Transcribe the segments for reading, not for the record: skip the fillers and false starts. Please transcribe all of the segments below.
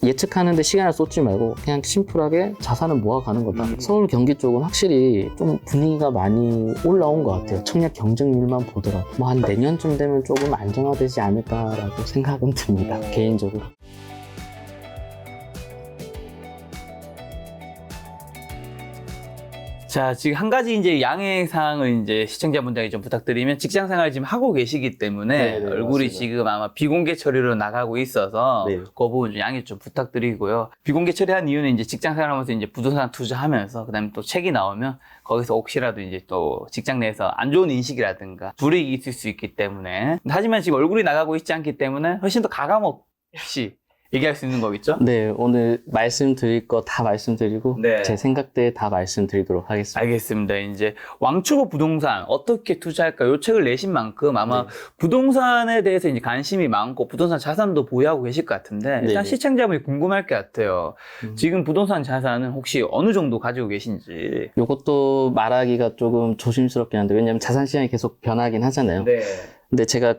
예측하는데 시간을 쏟지 말고 그냥 심플하게 자산을 모아가는 거다. 서울 경기 쪽은 확실히 좀 분위기가 많이 올라온 것 같아요. 청약 경쟁률만 보더라도 뭐 한 내년쯤 되면 조금 안정화되지 않을까라고 생각은 듭니다. 개인적으로. 자, 지금 한 가지 이제 양해사항을 이제 시청자분들에게 좀 부탁드리면 직장 생활 지금 하고 계시기 때문에 네네, 얼굴이 맞습니다. 지금 아마 비공개 처리로 나가고 있어서 네. 그 부분 좀 양해 좀 부탁드리고요. 비공개 처리한 이유는 이제 직장 생활하면서 이제 부동산 투자하면서 그다음에 또 책이 나오면 거기서 혹시라도 이제 또 직장 내에서 안 좋은 인식이라든가 불이익이 있을 수 있기 때문에 하지만 지금 얼굴이 나가고 있지 않기 때문에 훨씬 더 가감없이 얘기할 수 있는 거겠죠? 네, 오늘 말씀드릴 거 다 말씀드리고 네. 제 생각들 다 말씀드리도록 하겠습니다. 알겠습니다. 이제 왕초보 부동산 어떻게 투자할까? 요 책을 내신 만큼 아마 네. 부동산에 대해서 이제 관심이 많고 부동산 자산도 보유하고 계실 것 같은데 일단 네네. 시청자분이 궁금할 것 같아요. 지금 부동산 자산은 혹시 어느 정도 가지고 계신지? 이것도 말하기가 조금 조심스럽긴 한데 왜냐면 자산 시장이 계속 변하긴 하잖아요. 네. 근데 제가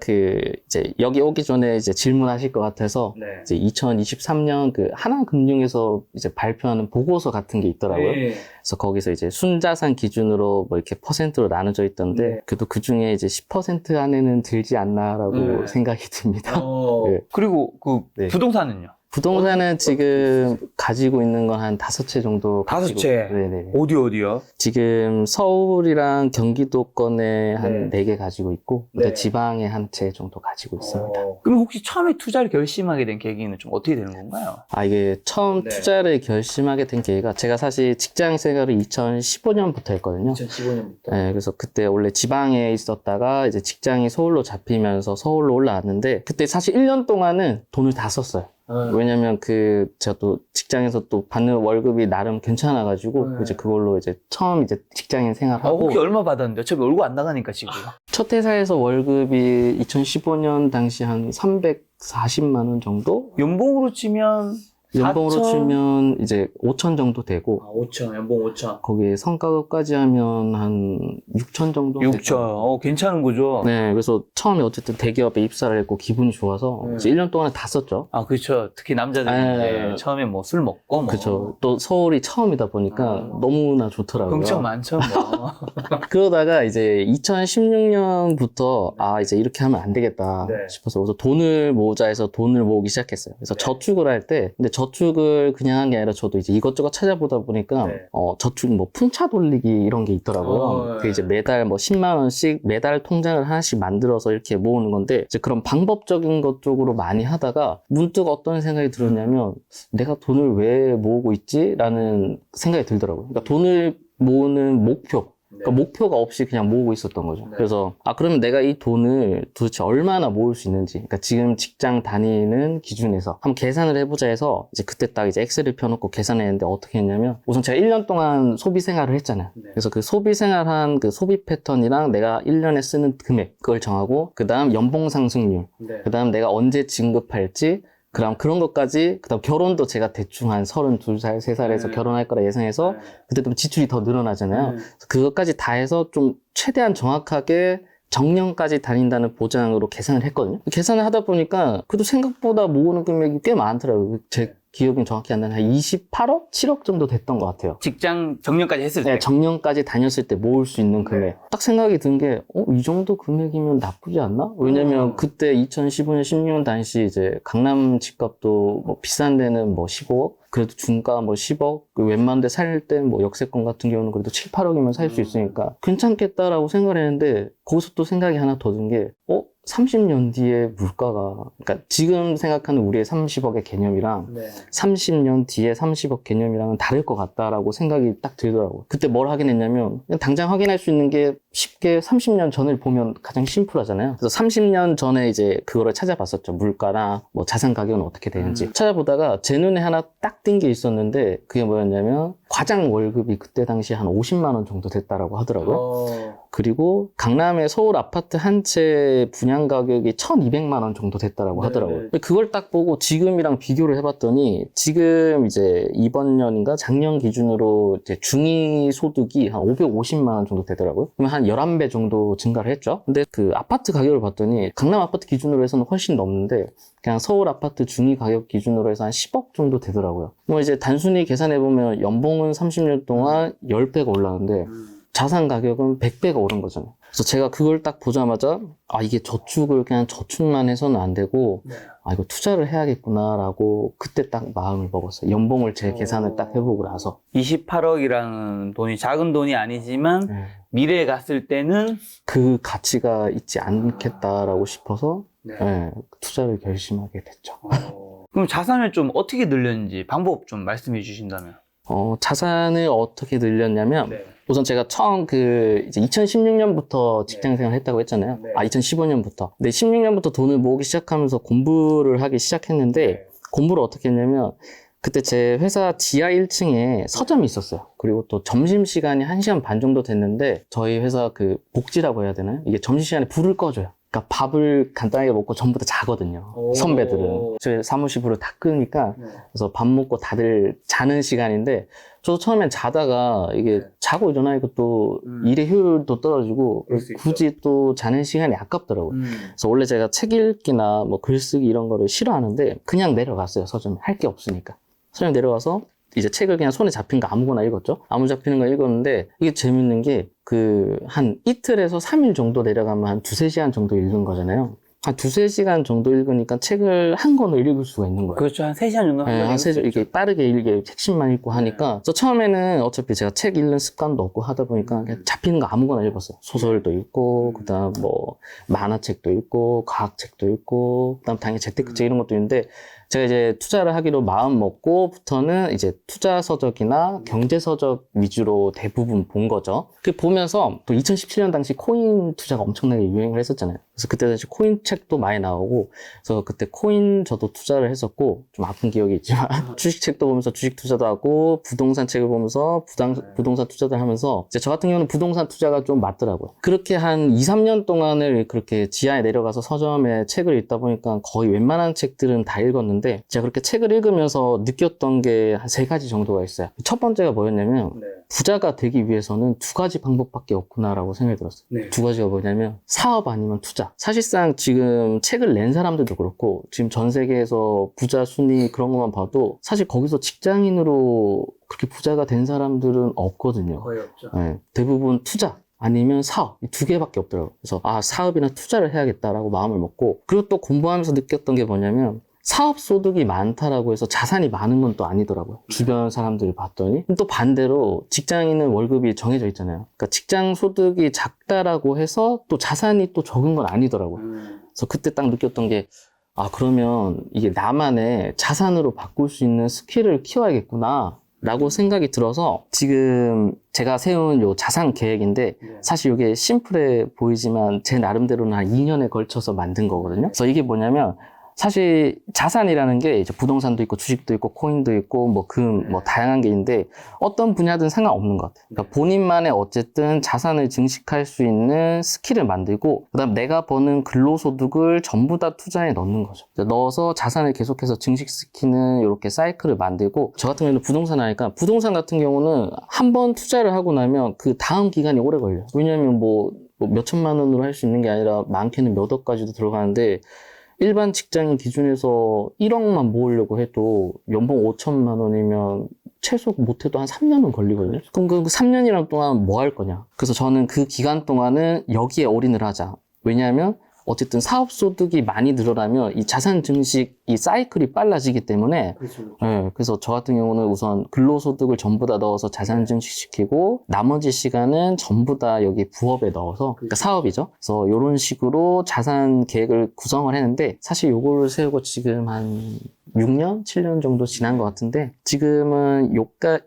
이제 여기 오기 전에 이제 질문하실 것 같아서 네. 이제 2023년 하나금융에서 이제 발표하는 보고서 같은 게 있더라고요. 네. 그래서 거기서 이제 순자산 기준으로 뭐 이렇게 퍼센트로 나눠져 있던데 네. 그래도 그 중에 이제 10% 안에는 들지 않나라고 네. 생각이 듭니다. 네. 그리고 그 네. 부동산은요? 부동산은 지금 가지고 있는 건 한 5채 정도 다섯 가지고. 채? 네네. 어디요? 지금 서울이랑 경기도권에 한 네. 4개 가지고 있고 네. 지방에 한 채 정도 가지고 있습니다. 그럼 혹시 처음에 투자를 결심하게 된 계기는 좀 어떻게 되는 건가요? 이게 처음 네. 투자를 결심하게 된 계기가 제가 사실 직장 생활을 2015년부터 했거든요. 2015년부터. 네, 그래서 그때 원래 지방에 있었다가 이제 직장이 서울로 잡히면서 서울로 올라왔는데 그때 사실 1년 동안은 돈을 다 썼어요. 왜냐면 제가 또 직장에서 또 받는 월급이 나름 괜찮아가지고 이제 그걸로 이제 처음 이제 직장인 생활하고 혹시 얼마 받았는데? 어차피 얼굴 안 나가니까 지금. 첫 회사에서 월급이 2015년 당시 한 340만 원 정도? 연봉으로 치면 연봉으로 4천? 치면 이제 5천 정도 되고 5천, 연봉 5천. 거기에 성과급까지 하면 한 6천 정도 6천. 괜찮은 거죠? 네, 그래서 처음에 어쨌든 대기업에 입사를 했고 기분이 좋아서 이제 1년 동안 다 썼죠. 그렇죠. 특히 남자들이 네. 이제 처음에 뭐 술 먹고 뭐. 그렇죠. 또 서울이 처음이다 보니까 너무나 좋더라고요. 엄청 많죠, 뭐. 그러다가 이제 2016년부터 이제 이렇게 하면 안 되겠다 네. 싶어서 그래서 돈을 모으자 해서 돈을 모으기 시작했어요. 그래서 저축을 할 때 근데 저축을 그냥 한 게 아니라 저도 이제 이것저것 찾아보다 보니까 네. 저축 뭐 풍차 돌리기 이런 게 있더라고요. 그 이제 매달 뭐 10만 원씩 매달 통장을 하나씩 만들어서 이렇게 모으는 건데 이제 그런 방법적인 것 쪽으로 많이 하다가 문득 어떤 생각이 들었냐면 내가 돈을 왜 모으고 있지? 라는 생각이 들더라고요. 그러니까 돈을 모으는 목표 그러니까 목표가 없이 그냥 모으고 있었던 거죠. 그래서 그러면 내가 이 돈을 도대체 얼마나 모을 수 있는지 그러니까 지금 직장 다니는 기준에서 한번 계산을 해보자 해서 이제 그때 딱 이제 엑셀을 펴놓고 계산했는데 어떻게 했냐면 우선 제가 1년 동안 소비 생활을 했잖아요. 그래서 그 소비 생활한 그 소비 패턴이랑 내가 1년에 쓰는 금액 그걸 정하고 그 다음 연봉 상승률 그 다음 내가 언제 진급할지 그런 것까지, 그 다음 결혼도 제가 대충 한 32살, 3살에서 결혼할 거라 예상해서, 그때 또 지출이 더 늘어나잖아요. 그래서 그것까지 다 해서 좀 최대한 정확하게 정년까지 다닌다는 보장으로 계산을 했거든요. 계산을 하다 보니까, 그래도 생각보다 모으는 금액이 꽤 많더라고요. 제 기억은 정확히 안 나는데, 한 28억? 7억 정도 됐던 것 같아요. 직장 정년까지 했을 때. 네, 정년까지 다녔을 때 모을 수 있는 금액. 딱 생각이 든 게, 이 정도 금액이면 나쁘지 않나? 왜냐면 그때 2015년, 16년 당시 이제 강남 집값도 뭐 비싼 데는 뭐 15억? 그래도 중가 뭐 10억? 웬만한 데 살 때 뭐 역세권 같은 경우는 그래도 7, 8억이면 살 수 있으니까 괜찮겠다라고 생각을 했는데, 거기서 또 생각이 하나 더 든 게, 30년 뒤에 물가가, 그러니까 지금 생각하는 우리의 30억의 개념이랑 30년 뒤에 30억 개념이랑은 다를 것 같다라고 생각이 딱 들더라고요. 그때 뭘 확인했냐면 그냥 당장 확인할 수 있는 게 쉽게 30년 전을 보면 가장 심플하잖아요. 그래서 30년 전에 이제 그거를 찾아봤었죠. 물가나 뭐 자산 가격은 어떻게 되는지 찾아보다가 제 눈에 하나 딱 띈 게 있었는데 그게 뭐였냐면 과장 월급이 그때 당시에 한 50만 원 정도 됐다라고 하더라고요. 그리고 강남의 서울 아파트 한 채 분양 가격이 1,200만 원 정도 됐다라고 하더라고요. 근데 그걸 딱 보고 지금이랑 비교를 해봤더니 지금 이제 이번 년인가 작년 기준으로 이제 중위 소득이 한 550만 원 정도 되더라고요. 그러면 한 11배 정도 증가를 했죠. 근데 그 아파트 가격을 봤더니 강남 아파트 기준으로 해서는 훨씬 넘는데 그냥 서울 아파트 중위 가격 기준으로 해서 한 10억 정도 되더라고요. 뭐 이제 단순히 계산해보면 연봉은 30년 동안 10배가 올랐는데 자산 가격은 100배가 오른 거잖아요. 그래서 제가 그걸 딱 보자마자 아 이게 저축을 그냥 저축만 해서는 안 되고 아 이거 투자를 해야겠구나라고 그때 딱 마음을 먹었어요. 연봉을 제 계산을 딱 해보고 나서 28억이라는 돈이 작은 돈이 아니지만 미래에 갔을 때는 그 가치가 있지 않겠다라고 싶어서 투자를 결심하게 됐죠. 그럼 자산을 좀 어떻게 늘렸는지 방법 좀 말씀해 주신다면. 자산을 어떻게 늘렸냐면 우선 제가 처음 이제 2016년부터 직장 생활을 했다고 했잖아요. 2015년부터. 근데 16년부터 돈을 모으기 시작하면서 공부를 하기 시작했는데 공부를 어떻게 했냐면 그때 제 회사 지하 1층에 서점이 있었어요. 그리고 또 점심시간이 1시간 반 정도 됐는데 저희 회사 그 복지라고 해야 되나요? 이게 점심시간에 불을 꺼줘요. 그러니까 밥을 간단하게 먹고 전부 다 자거든요. 선배들은. 저희 사무실 불을 다 끄니까 그래서 밥 먹고 다들 자는 시간인데 저도 처음엔 자다가 이게 자고 일어나니까 또 일의 효율도 떨어지고 굳이 또 자는 시간이 아깝더라고요. 그래서 원래 제가 책 읽기나 뭐 글쓰기 이런 거를 싫어하는데 그냥 내려갔어요. 서점에. 할 게 없으니까. 서점에 내려가서 이제 책을 그냥 손에 잡힌 거 아무거나 읽었죠. 아무 잡히는 거 읽었는데 이게 재밌는 게 한 이틀에서 3일 정도 내려가면 한 2-3시간 정도 읽은 거잖아요. 한 2-3시간 정도 읽으니까 책을 한 권을 읽을 수가 있는 거예요. 그렇죠. 한 3시간 정도 한 3시간 이렇게 빠르게 읽게 핵심만 읽고 하니까 저 처음에는 어차피 제가 책 읽는 습관도 없고 하다 보니까 그냥 잡히는 거 아무거나 읽었어요. 소설도 읽고 그다음 뭐 만화책도 읽고 과학책도 읽고 그다음 당연히 재테크책 이런 것도 있는데 제가 이제 투자를 하기로 마음 먹고부터는 이제 투자 서적이나 경제 서적 위주로 대부분 본 거죠. 그 보면서 또 2017년 당시 코인 투자가 엄청나게 유행을 했었잖아요. 그래서 그때 당시 코인 책도 많이 나오고 그래서 그때 코인 저도 투자를 했었고 좀 아픈 기억이 있지만 주식 책도 보면서 주식 투자도 하고 부동산 책을 보면서 부동산 투자도 하면서 이제 저 같은 경우는 부동산 투자가 좀 맞더라고요. 그렇게 한 2-3년 동안을 그렇게 지하에 내려가서 서점에 책을 읽다 보니까 거의 웬만한 책들은 다 읽었는데 제가 그렇게 책을 읽으면서 느꼈던 게 한 3가지 정도가 있어요. 첫 번째가 뭐였냐면 부자가 되기 위해서는 2가지 방법밖에 없구나라고 생각이 들었어요. 2가지가 뭐냐면 사업 아니면 투자. 사실상 지금 책을 낸 사람들도 그렇고 지금 전 세계에서 부자 순위 그런 것만 봐도 사실 거기서 직장인으로 그렇게 부자가 된 사람들은 없거든요. 거의 없죠. 대부분 투자 아니면 사업 이 2개밖에 없더라고요. 그래서 사업이나 투자를 해야겠다라고 마음을 먹고 그리고 또 공부하면서 느꼈던 게 뭐냐면 사업 소득이 많다라고 해서 자산이 많은 건 또 아니더라고요. 주변 사람들을 봤더니 또 반대로 직장인은 월급이 정해져 있잖아요. 그러니까 직장 소득이 작다라고 해서 또 자산이 또 적은 건 아니더라고요. 그래서 그때 딱 느꼈던 게 그러면 이게 나만의 자산으로 바꿀 수 있는 스킬을 키워야겠구나 라고 생각이 들어서 지금 제가 세운 요 자산 계획인데 사실 이게 심플해 보이지만 제 나름대로는 한 2년에 걸쳐서 만든 거거든요. 그래서 이게 뭐냐면 사실 자산이라는 게 이제 부동산도 있고 주식도 있고 코인도 있고 뭐 금 뭐 다양한 게 있는데 어떤 분야든 상관없는 것 같아요. 그러니까 본인만의 어쨌든 자산을 증식할 수 있는 스킬을 만들고 그다음 내가 버는 근로소득을 전부 다 투자에 넣는 거죠. 넣어서 자산을 계속해서 증식시키는 이렇게 사이클을 만들고 저 같은 경우는 부동산 하니까 부동산 같은 경우는 한 번 투자를 하고 나면 그 다음 기간이 오래 걸려요. 왜냐하면 뭐 몇천만 원으로 할 수 있는 게 아니라 많게는 몇 억까지도 들어가는데 일반 직장인 기준에서 1억만 모으려고 해도 연봉 5천만 원이면 최소 못해도 한 3년은 걸리거든요. 그럼 그 3년이란 동안 뭐 할 거냐. 그래서 저는 그 기간 동안은 여기에 올인을 하자. 왜냐하면 어쨌든 사업 소득이 많이 늘어나면 이 자산 증식 이 사이클이 빨라지기 때문에 그래서 저 같은 경우는 우선 근로소득을 전부 다 넣어서 자산 증식시키고 나머지 시간은 전부 다 여기 부업에 넣어서 그러니까 사업이죠. 그래서 이런 식으로 자산 계획을 구성을 했는데 사실 요거를 세우고 지금 한 6년, 7년 정도 지난 것 같은데 지금은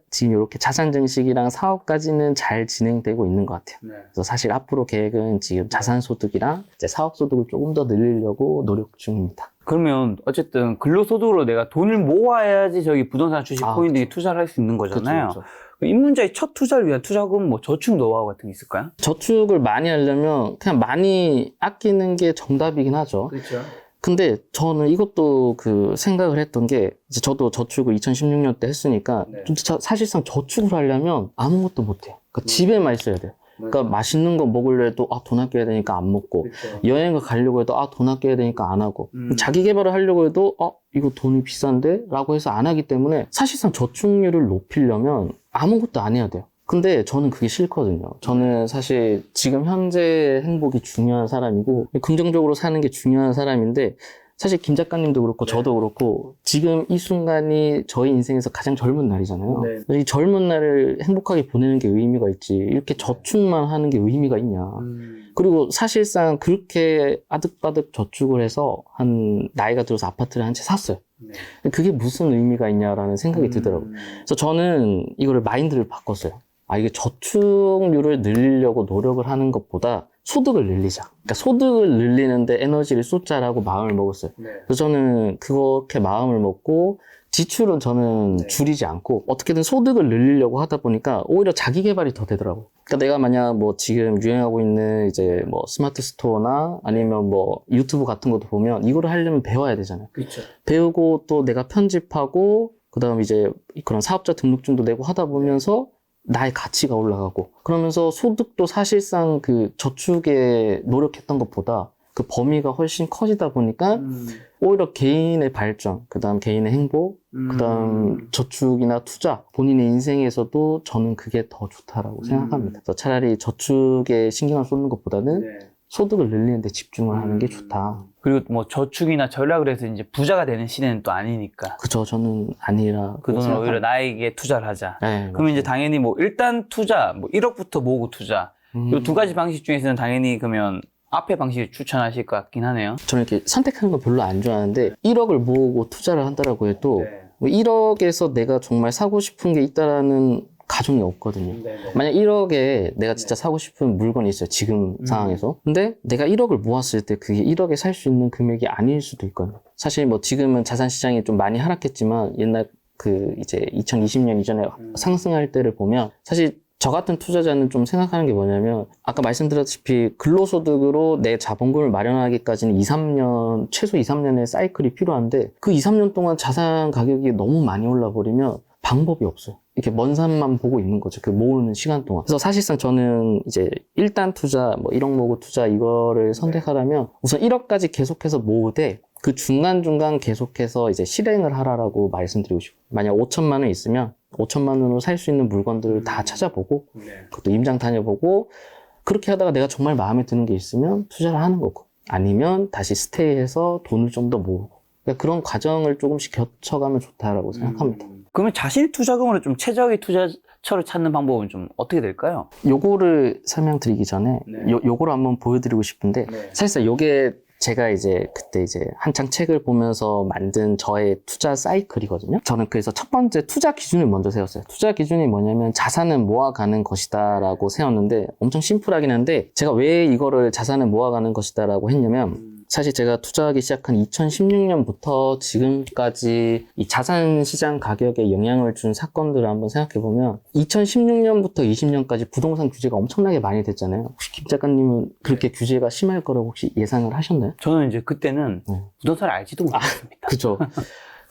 지금 이렇게 자산 증식이랑 사업까지는 잘 진행되고 있는 것 같아요. 그래서 사실 앞으로 계획은 지금 자산 소득이랑 이제 사업 소득을 조금 더 늘리려고 노력 중입니다. 그러면 어쨌든 근로소득으로 내가 돈을 모아야지 저기 부동산 주식 코인들이 그쵸. 투자를 할 수 있는 거잖아요. 그쵸. 입문자의 첫 투자를 위한 투자금 뭐 저축 노하우 같은 게 있을까요? 저축을 많이 하려면 그냥 많이 아끼는 게 정답이긴 하죠. 그렇죠. 근데 저는 이것도 그 생각을 했던 게 이제 저도 저축을 2016년 때 했으니까 네. 좀 사실상 저축을 하려면 아무것도 못해요. 그러니까 집에만 있어야 돼요. 그러니까 맛있는 거 먹으려 해도 돈 아껴야 되니까 안 먹고 그렇죠. 여행을 가려고 해도 돈 아껴야 되니까 안 하고 자기 개발을 하려고 해도 이거 돈이 비싼데? 라고 해서 안 하기 때문에 사실상 저축률을 높이려면 아무것도 안 해야 돼요. 근데 저는 그게 싫거든요. 저는 사실 지금 현재 행복이 중요한 사람이고 긍정적으로 사는 게 중요한 사람인데 사실 김 작가님도 그렇고 저도 그렇고 지금 이 순간이 저희 인생에서 가장 젊은 날이잖아요. 이 젊은 날을 행복하게 보내는 게 의미가 있지 이렇게 저축만 하는 게 의미가 있냐. 그리고 사실상 그렇게 아득바득 저축을 해서 한 나이가 들어서 아파트를 한 채 샀어요. 그게 무슨 의미가 있냐라는 생각이 들더라고요. 그래서 저는 이거를 마인드를 바꿨어요. 이게 저축률을 늘리려고 노력을 하는 것보다 소득을 늘리자. 그러니까 소득을 늘리는데 에너지를 쏟자라고 마음을 먹었어요. 그래서 저는 그렇게 마음을 먹고 지출은 저는 줄이지 않고 어떻게든 소득을 늘리려고 하다 보니까 오히려 자기 개발이 더 되더라고요. 그러니까 내가 만약 뭐 지금 유행하고 있는 이제 뭐 스마트 스토어나 아니면 뭐 유튜브 같은 것도 보면 이거를 하려면 배워야 되잖아요. 그렇죠. 배우고 또 내가 편집하고 그다음 이제 그런 사업자 등록증도 내고 하다 보면서 나의 가치가 올라가고 그러면서 소득도 사실상 그 저축에 노력했던 것보다 그 범위가 훨씬 커지다 보니까 오히려 개인의 발전, 그 다음 개인의 행복, 그 다음 저축이나 투자, 본인의 인생에서도 저는 그게 더 좋다라고 생각합니다. 그래서 차라리 저축에 신경을 쏟는 것보다는 소득을 늘리는 데 집중을 하는 게 좋다. 그리고 뭐 저축이나 전략을 해서 이제 부자가 되는 시대는 또 아니니까. 그죠. 저는 아니라. 그 돈을 오히려 나에게 투자를 하자. 네, 그러면 이제 당연히 뭐 일단 투자, 뭐 1억부터 모으고 투자. 이 두 가지 방식 중에서는 당연히 그러면 앞에 방식을 추천하실 것 같긴 하네요. 저는 이렇게 선택하는 거 별로 안 좋아하는데 1억을 모으고 투자를 한다라고 해도 뭐 1억에서 내가 정말 사고 싶은 게 있다라는 가정이 없거든요. 만약 1억에 내가 진짜 사고 싶은 물건이 있어요. 지금 상황에서. 근데 내가 1억을 모았을 때 그게 1억에 살 수 있는 금액이 아닐 수도 있거든요. 사실 뭐 지금은 자산 시장이 좀 많이 하락했지만 옛날 그 이제 2020년 이전에 상승할 때를 보면 사실 저 같은 투자자는 좀 생각하는 게 뭐냐면 아까 말씀드렸다시피 근로소득으로 내 자본금을 마련하기까지는 2-3년, 최소 2-3년의 사이클이 필요한데 그 2-3년 동안 자산 가격이 너무 많이 올라버리면 방법이 없어요. 이렇게 먼 산만 보고 있는 거죠. 그 모으는 시간 동안. 그래서 사실상 저는 이제 1단 투자, 뭐 1억 모으고 투자 이거를 선택하라면 우선 1억까지 계속해서 모으되 그 중간중간 계속해서 이제 실행을 하라라고 말씀드리고 싶어요. 만약 5천만 원 있으면 5천만 원으로 살 수 있는 물건들을 다 찾아보고 그것도 임장 다녀보고 그렇게 하다가 내가 정말 마음에 드는 게 있으면 투자를 하는 거고 아니면 다시 스테이해서 돈을 좀 더 모으고 그러니까 그런 과정을 조금씩 거쳐가면 좋다라고 생각합니다. 그러면 자신의 투자금으로 좀 최적의 투자처를 찾는 방법은 좀 어떻게 될까요? 요거를 설명드리기 전에 요거를 한번 보여드리고 싶은데 사실상 요게 제가 이제 그때 이제 한창 책을 보면서 만든 저의 투자 사이클이거든요. 저는 그래서 첫 번째 투자 기준을 먼저 세웠어요. 투자 기준이 뭐냐면 자산은 모아가는 것이다 라고 세웠는데 엄청 심플하긴 한데 제가 왜 이거를 자산을 모아가는 것이다 라고 했냐면 사실 제가 투자하기 시작한 2016년부터 지금까지 이 자산 시장 가격에 영향을 준 사건들을 한번 생각해 보면 2016년부터 20년까지 부동산 규제가 엄청나게 많이 됐잖아요. 혹시 김 작가님은 그렇게 규제가 심할 거라고 혹시 예상을 하셨나요? 저는 이제 그때는 부동산을 알지도 못했습니다. 그죠.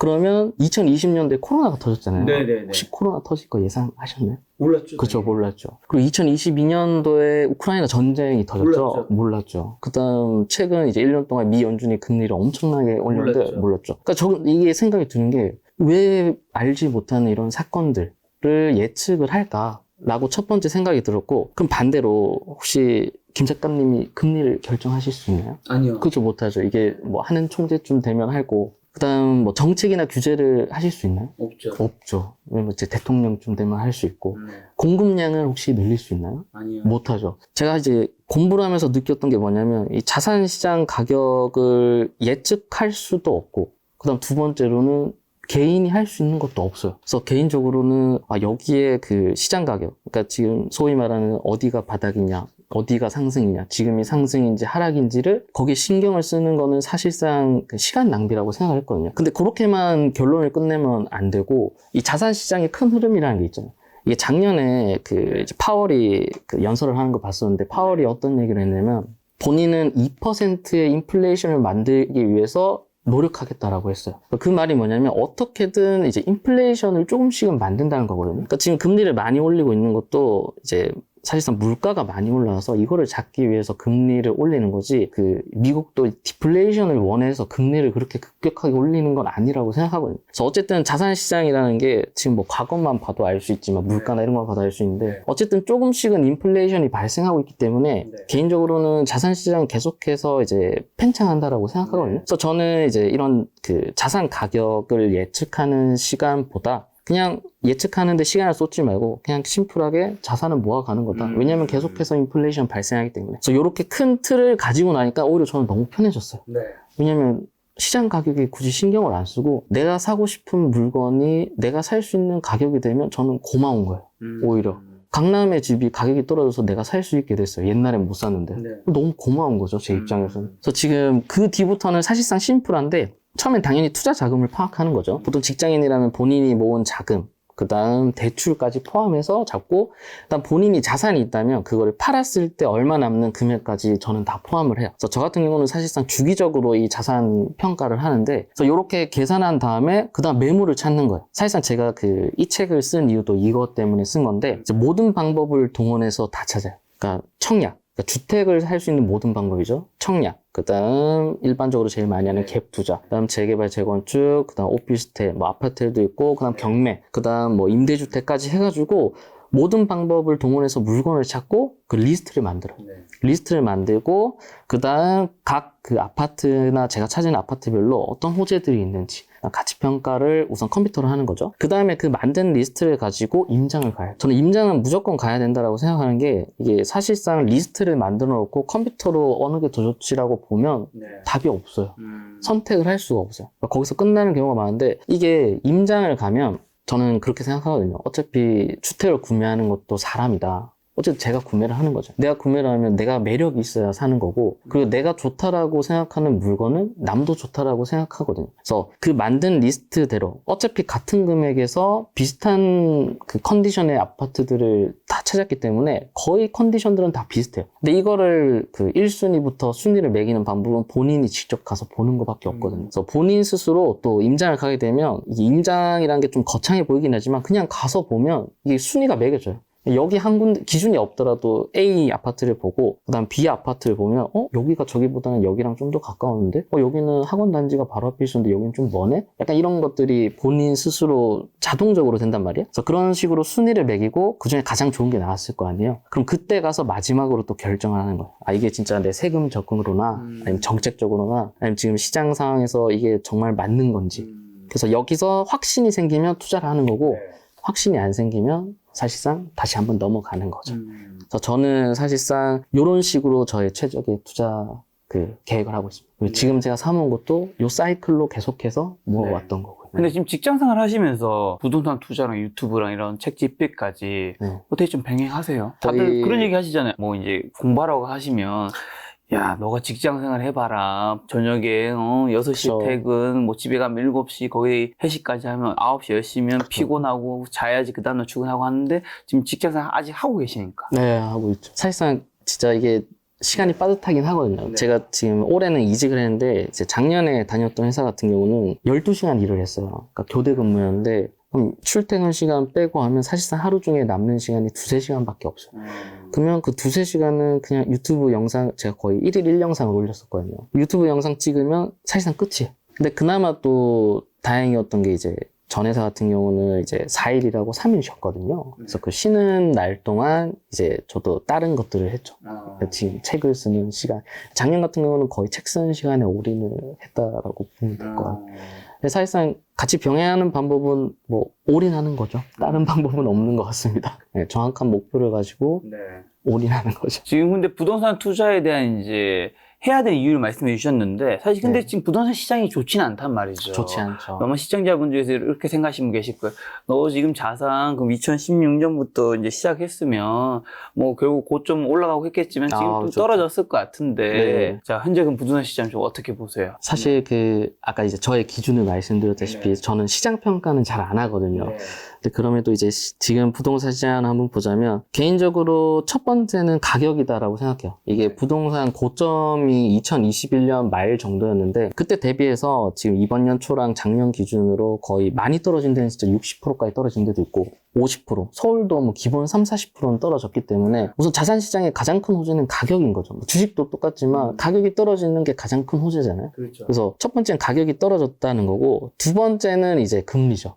그러면 2020년도에 코로나가 터졌잖아요. 네네네. 혹시 코로나 터질 거 예상하셨나요? 몰랐죠. 그죠, 몰랐죠. 그리고 2022년도에 우크라이나 전쟁이 터졌죠? 몰랐죠. 몰랐죠. 그 다음, 최근 이제 1년 동안 미 연준이 금리를 엄청나게 올렸는데, 몰랐죠. 그러니까 이게 생각이 드는 게, 왜 알지 못하는 이런 사건들을 예측을 할까라고 첫 번째 생각이 들었고, 그럼 반대로, 혹시 김 작가님이 금리를 결정하실 수 있나요? 아니요. 그죠, 못하죠. 이게 뭐 하는 총재쯤 되면 하고, 그 다음 뭐 정책이나 규제를 하실 수 있나요? 없죠. 없죠. 왜냐면 이제 대통령쯤 되면 할 수 있고. 공급량을 혹시 늘릴 수 있나요? 아니요. 못하죠. 제가 이제 공부를 하면서 느꼈던 게 뭐냐면 이 자산시장 가격을 예측할 수도 없고 그 다음 두 번째로는 개인이 할 수 있는 것도 없어요. 그래서 개인적으로는 여기에 그 시장 가격, 그러니까 지금 소위 말하는 어디가 바닥이냐, 어디가 상승이냐, 지금이 상승인지 하락인지를 거기에 신경을 쓰는 거는 사실상 시간 낭비라고 생각을 했거든요. 근데 그렇게만 결론을 끝내면 안 되고 이 자산 시장의 큰 흐름이라는 게 있잖아요. 이게 작년에 그 이제 파월이 그 연설을 하는 거 봤었는데 파월이 어떤 얘기를 했냐면 본인은 2%의 인플레이션을 만들기 위해서 노력하겠다라고 했어요. 그 말이 뭐냐면 어떻게든 이제 인플레이션을 조금씩은 만든다는 거거든요. 그러니까 지금 금리를 많이 올리고 있는 것도 이제 사실상 물가가 많이 올라와서 이거를 잡기 위해서 금리를 올리는 거지 그 미국도 디플레이션을 원해서 금리를 그렇게 급격하게 올리는 건 아니라고 생각하거든요. 그래서 어쨌든 자산 시장이라는 게 지금 뭐 과거만 봐도 알 수 있지만 물가나 이런 걸 봐도 알 수 있는데 어쨌든 조금씩은 인플레이션이 발생하고 있기 때문에 개인적으로는 자산 시장 계속해서 이제 팽창한다라고 생각하거든요. 그래서 저는 이제 이런 그 자산 가격을 예측하는 시간보다 그냥 예측하는데 시간을 쏟지 말고 그냥 심플하게 자산을 모아가는 거다. 왜냐면 계속해서 인플레이션 발생하기 때문에. 그래서 이렇게 큰 틀을 가지고 나니까 오히려 저는 너무 편해졌어요. 왜냐면 시장 가격에 굳이 신경을 안 쓰고 내가 사고 싶은 물건이 내가 살 수 있는 가격이 되면 저는 고마운 거예요. 오히려. 강남의 집이 가격이 떨어져서 내가 살 수 있게 됐어요. 옛날엔 못 샀는데. 너무 고마운 거죠, 제 입장에서는. 그래서 지금 그 뒤부터는 사실상 심플한데 처음엔 당연히 투자 자금을 파악하는 거죠. 보통 직장인이라면 본인이 모은 자금, 그 다음 대출까지 포함해서 잡고, 그다음 본인이 자산이 있다면 그거를 팔았을 때 얼마 남는 금액까지 저는 다 포함을 해요. 그래서 저 같은 경우는 사실상 주기적으로 이 자산 평가를 하는데, 그래서 이렇게 계산한 다음에 그다음 매물을 찾는 거예요. 사실상 제가 이 책을 쓴 이유도 이것 때문에 쓴 건데, 이제 모든 방법을 동원해서 다 찾아요. 그러니까 청약. 그러니까 주택을 살 수 있는 모든 방법이죠. 청약, 그 다음 일반적으로 제일 많이 하는 갭 투자, 그 다음 재개발, 재건축, 그 다음 오피스텔, 뭐 아파트도 있고, 그 다음 경매, 그 다음 뭐 임대주택까지 해가지고 모든 방법을 동원해서 물건을 찾고 그 리스트를 만들어요. 리스트를 만들고 그 다음 각 그 아파트나 제가 찾은 아파트별로 어떤 호재들이 있는지 가치평가를 우선 컴퓨터로 하는 거죠. 그 다음에 그 만든 리스트를 가지고 임장을 가요. 저는 임장은 무조건 가야 된다고 생각하는 게 이게 사실상 리스트를 만들어 놓고 컴퓨터로 어느 게 더 좋지라고 보면 답이 없어요. 선택을 할 수가 없어요. 그러니까 거기서 끝나는 경우가 많은데 이게 임장을 가면 저는 그렇게 생각하거든요. 어차피 주택을 구매하는 것도 사람이다. 어쨌든 제가 구매를 하는 거죠. 내가 구매를 하면 내가 매력이 있어야 사는 거고, 그리고 내가 좋다라고 생각하는 물건은 남도 좋다라고 생각하거든요. 그래서 그 만든 리스트대로 어차피 같은 금액에서 비슷한 그 컨디션의 아파트들을 다 찾았기 때문에 거의 컨디션들은 다 비슷해요. 근데 이거를 그 1순위부터 순위를 매기는 방법은 본인이 직접 가서 보는 것밖에 없거든요. 그래서 본인 스스로 또 임장을 가게 되면 이게 임장이라는 게 좀 거창해 보이긴 하지만 그냥 가서 보면 이게 순위가 매겨져요. 여기 한 군데 기준이 없더라도 A 아파트를 보고 그다음 B 아파트를 보면 여기가 저기보다는 여기랑 좀 더 가까웠는데 여기는 학원 단지가 바로 앞에 있었는데 여기는 좀 머네? 약간 이런 것들이 본인 스스로 자동적으로 된단 말이에요. 그래서 그런 식으로 순위를 매기고 그중에 가장 좋은 게 나왔을 거 아니에요. 그럼 그때 가서 마지막으로 또 결정을 하는 거예요. 아, 이게 진짜 내 세금 적금으로나 아니면 정책적으로나 아니면 지금 시장 상황에서 이게 정말 맞는 건지. 그래서 여기서 확신이 생기면 투자를 하는 거고 확신이 안 생기면 사실상 다시 한번 넘어가는 거죠. 그래서 저는 사실상 이런 식으로 저의 최적의 투자 계획을 하고 있습니다. 지금 제가 사모은 것도 이 사이클로 계속해서 모아왔던 거고요. 근데 지금 직장생활 하시면서 부동산 투자랑 유튜브랑 이런 책 집필까지 어떻게 좀 병행하세요? 다들 그런 얘기 하시잖아요. 뭐 이제 공부하라고 하시면 야, 너가 직장 생활 해봐라. 저녁에, 6시 그쵸. 퇴근, 뭐 집에 가면 7시, 거기 회식까지 하면 9시, 10시면 피곤하고 자야지 그 다음날 출근하고 하는데 지금 직장 생활 아직 하고 계시니까. 네, 하고 있죠. 사실상 진짜 이게 시간이 빠듯하긴 하거든요. 제가 지금 올해는 이직을 했는데 이제 작년에 다녔던 회사 같은 경우는 12시간 일을 했어요. 그러니까 교대 근무였는데 그럼 출퇴근 시간 빼고 하면 사실상 하루 중에 남는 시간이 2-3시간밖에 없어요. 그러면 그 2-3시간은 그냥 유튜브 영상, 제가 거의 1일 1영상을 올렸었거든요. 유튜브 영상 찍으면 사실상 끝이에요. 근데 그나마 또 다행이었던 게 이제 전 회사 같은 경우는 이제 4일이라고 3일 쉬었거든요. 그래서 그 쉬는 날 동안 이제 저도 다른 것들을 했죠. 지금 책을 쓰는 시간. 작년 같은 경우는 거의 책 쓰는 시간에 올인을 했다라고 보면 될 것 같아요. 사실상 같이 병행하는 방법은 뭐 올인하는 거죠. 다른 방법은 없는 것 같습니다. 네, 정확한 목표를 가지고 올인하는 거죠. 지금 근데 부동산 투자에 대한 이제 해야 될 이유를 말씀해 주셨는데 사실 근데 지금 부동산 시장이 좋지는 않단 말이죠. 좋지 않죠. 아마 시청자분 중에서 이렇게 생각하시는 분 계실 거예요. 너 지금 자산 그럼 2016년부터 이제 시작했으면 뭐 결국 고점 올라가고 했겠지만 지금 또 좋죠. 떨어졌을 것 같은데 네. 자 현재 그럼 부동산 시장 좀 어떻게 보세요? 사실 아까 이제 저의 기준을 말씀드렸다시피 저는 시장 평가는 잘 안 하거든요. 근데 그럼에도 이제 지금 부동산 시장을 한번 보자면 개인적으로 첫 번째는 가격이다라고 생각해요. 이게 부동산 고점이 2021년 말 정도였는데 그때 대비해서 지금 이번 년 초랑 작년 기준으로 거의 많이 떨어진 데는 진짜 60%까지 떨어진 데도 있고 50%, 서울도 뭐 기본 30-40%는 떨어졌기 때문에 우선 자산시장의 가장 큰 호재는 가격인 거죠. 뭐 주식도 똑같지만 가격이 떨어지는 게 가장 큰 호재잖아요. 그렇죠. 그래서 첫 번째는 가격이 떨어졌다는 거고 두 번째는 이제 금리죠.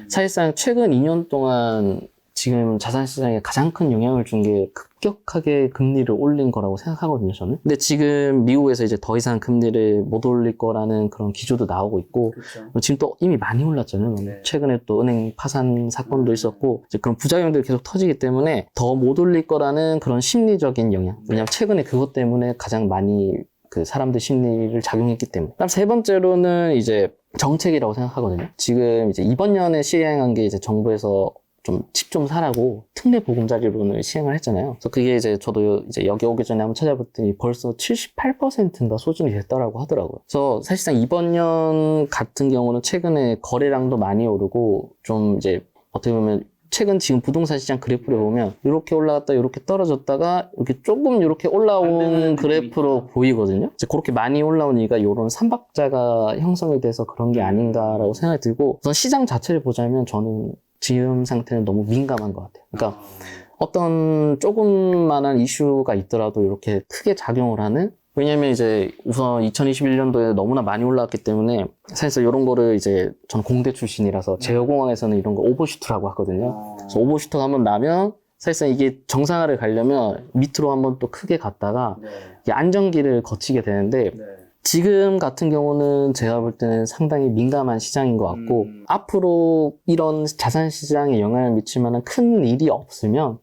사실상 최근 2년 동안 지금 자산시장에 가장 큰 영향을 준 게 급격하게 금리를 올린 거라고 생각하거든요, 저는. 근데 지금 미국에서 이제 더 이상 금리를 못 올릴 거라는 그런 기조도 나오고 있고, 그렇죠. 지금 또 이미 많이 올랐잖아요. 네. 최근에 또 은행 파산 사건도 있었고, 이제 그런 부작용들이 계속 터지기 때문에 더 못 올릴 거라는 그런 심리적인 영향. 왜냐면 최근에 그것 때문에 가장 많이 그 사람들 심리를 작용했기 때문에. 그다음 세 번째로는 이제 정책이라고 생각하거든요. 지금 이제 이번 년에 시행한 게 이제 정부에서 좀 집 좀 사라고 특례 보금자리론을 시행을 했잖아요. 그래서 그게 이제 저도 이제 여기 오기 전에 한번 찾아봤더니 벌써 78%인가 소진이 됐다라고 하더라고요. 그래서 사실상 이번 년 같은 경우는 최근에 거래량도 많이 오르고 좀 이제 어떻게 보면 최근 지금 부동산 시장 그래프를 보면 이렇게 올라갔다 이렇게 떨어졌다가 이렇게 조금 이렇게 올라온 그래프로 보이거든요. 이제 그렇게 많이 올라온 이유가 이런 삼박자가 형성이 돼서 그런 게 아닌가라고 생각이 들고 우선 시장 자체를 보자면 저는 지금 상태는 너무 민감한 것 같아요. 그러니까 어떤 조금만한 이슈가 있더라도 이렇게 크게 작용을 하는 왜냐면 이제 우선 2021년도에 너무나 많이 올라왔기 때문에 사실상 이런 거를 이제 전 공대 출신이라서 제어공항에서는 이런 거 오버슈트라고 하거든요. 그래서 오버슈트가 한번 나면 사실상 이게 정상화를 가려면 밑으로 한번 또 크게 갔다가 이게 안정기를 거치게 되는데 지금 같은 경우는 제가 볼 때는 상당히 민감한 시장인 것 같고 앞으로 이런 자산 시장에 영향을 미칠 만한 큰 일이 없으면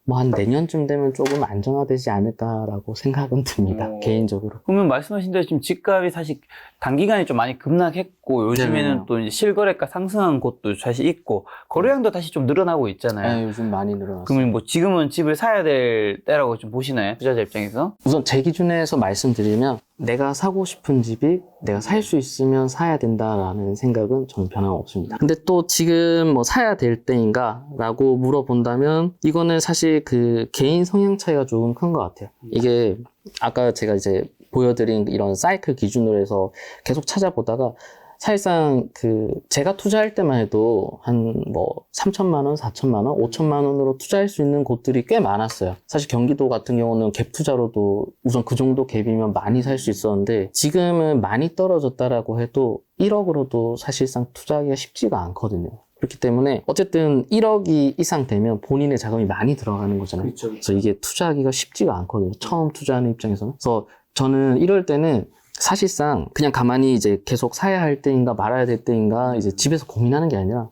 뭐 한 내년쯤 되면 조금 안정화되지 않을까라고 생각은 듭니다. 개인적으로. 그러면 말씀하신 대로 지금 집값이 사실 단기간에 좀 많이 급락했고 요즘에는 네. 또 이제 실거래가 상승한 곳도 사실 있고 거래량도 다시 좀 늘어나고 있잖아요. 네, 요즘 많이 늘어났어요. 그러면 뭐 지금은 집을 사야 될 때라고 좀 보시나요? 투자자 입장에서? 우선 제 기준에서 말씀드리면 내가 사고 싶은 집이 내가 살 수 있으면 사야 된다라는 생각은 저는 변함없습니다. 근데 또 지금 뭐 사야 될 때인가 라고 물어본다면 이거는 사실 그 개인 성향 차이가 조금 큰 것 같아요. 이게 아까 제가 이제 보여드린 이런 사이클 기준으로 해서 계속 찾아보다가 사실상 그 제가 투자할 때만 해도 한 뭐 3천만 원, 4천만 원, 5천만 원으로 투자할 수 있는 곳들이 꽤 많았어요. 사실 경기도 같은 경우는 갭 투자로도 우선 그 정도 갭이면 많이 살 수 있었는데 지금은 많이 떨어졌다라고 해도 1억으로도 사실상 투자하기가 쉽지가 않거든요. 그렇기 때문에 어쨌든 1억이 이상 되면 본인의 자금이 많이 들어가는 거잖아요. 그렇죠. 그래서 이게 투자하기가 쉽지가 않거든요. 처음 투자하는 입장에서는. 그래서 저는 이럴 때는 사실상 그냥 가만히 이제 계속 사야 할 때인가 말아야 될 때인가 이제 집에서 고민하는 게 아니라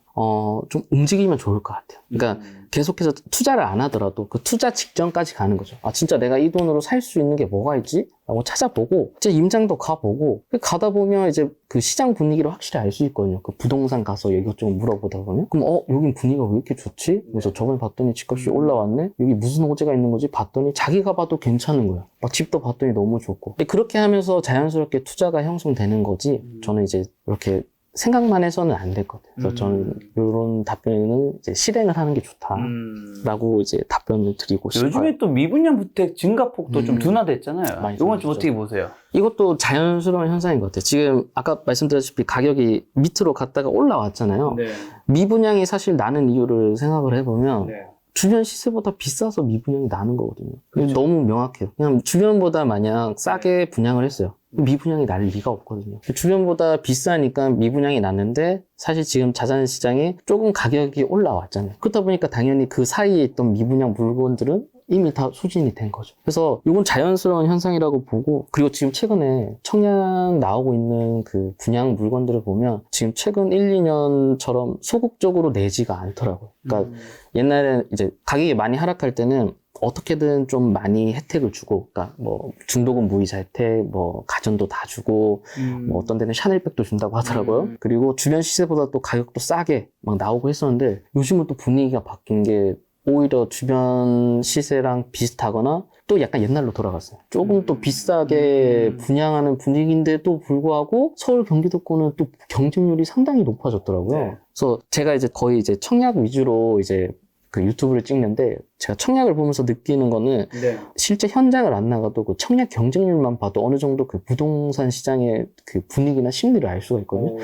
좀 움직이면 좋을 것 같아요. 그러니까 계속해서 투자를 안 하더라도 그 투자 직전까지 가는 거죠. 아 진짜 내가 이 돈으로 살 수 있는 게 뭐가 있지? 라고 찾아보고 이제 임장도 가보고 가다 보면 이제 그 시장 분위기를 확실히 알 수 있거든요. 그 부동산 가서 이것저것 물어보다 보면 그럼 여긴 분위기가 왜 이렇게 좋지? 그래서 저번에 봤더니 집값이 올라왔네? 여기 무슨 호재가 있는 거지? 봤더니 자기가 봐도 괜찮은 거야. 막 집도 봤더니 너무 좋고 근데 그렇게 하면서 자연스럽게 투자가 형성되는 거지 저는 이제 이렇게 생각만 해서는 안 될 것 같아요. 그래서 저는 이런 답변은 이제 실행을 하는 게 좋다라고 이제 답변을 드리고 싶어요. 요즘에 또 미분양 주택 증가폭도 좀 둔화됐잖아요. 많이 이건 좀 둔화됐죠. 어떻게 보세요? 이것도 자연스러운 현상인 것 같아요. 지금 아까 말씀드렸다시피 가격이 밑으로 갔다가 올라왔잖아요. 미분양이 사실 나는 이유를 생각을 해보면 주변 시세보다 비싸서 미분양이 나는 거거든요. 그렇죠. 너무 명확해요. 그냥 주변보다 마냥 싸게 분양을 했어요. 미분양이 날 리가 없거든요. 주변보다 비싸니까 미분양이 났는데 사실 지금 자산 시장에 조금 가격이 올라왔잖아요. 그렇다 보니까 당연히 그 사이에 있던 미분양 물건들은 이미 다 소진이 된 거죠. 그래서 이건 자연스러운 현상이라고 보고 그리고 지금 최근에 청약 나오고 있는 그 분양 물건들을 보면 지금 최근 1, 2년처럼 소극적으로 내지가 않더라고요. 그러니까 옛날에 이제 가격이 많이 하락할 때는 어떻게든 좀 많이 혜택을 주고, 그러니까 뭐 중도금 무이자 혜택, 뭐 가전도 다 주고, 뭐 어떤 데는 샤넬백도 준다고 하더라고요. 그리고 주변 시세보다 또 가격도 싸게 막 나오고 했었는데 요즘은 또 분위기가 바뀐 게 오히려 주변 시세랑 비슷하거나 또 약간 옛날로 돌아갔어요. 조금 또 비싸게 분양하는 분위기인데도 불구하고 서울 경기도권은 또 경쟁률이 상당히 높아졌더라고요. 네. 그래서 제가 이제 거의 이제 청약 위주로 이제 그 유튜브를 찍는데 제가 청약을 보면서 느끼는 거는 네. 실제 현장을 안 나가도 그 청약 경쟁률만 봐도 어느 정도 그 부동산 시장의 그 분위기나 심리를 알 수가 있거든요.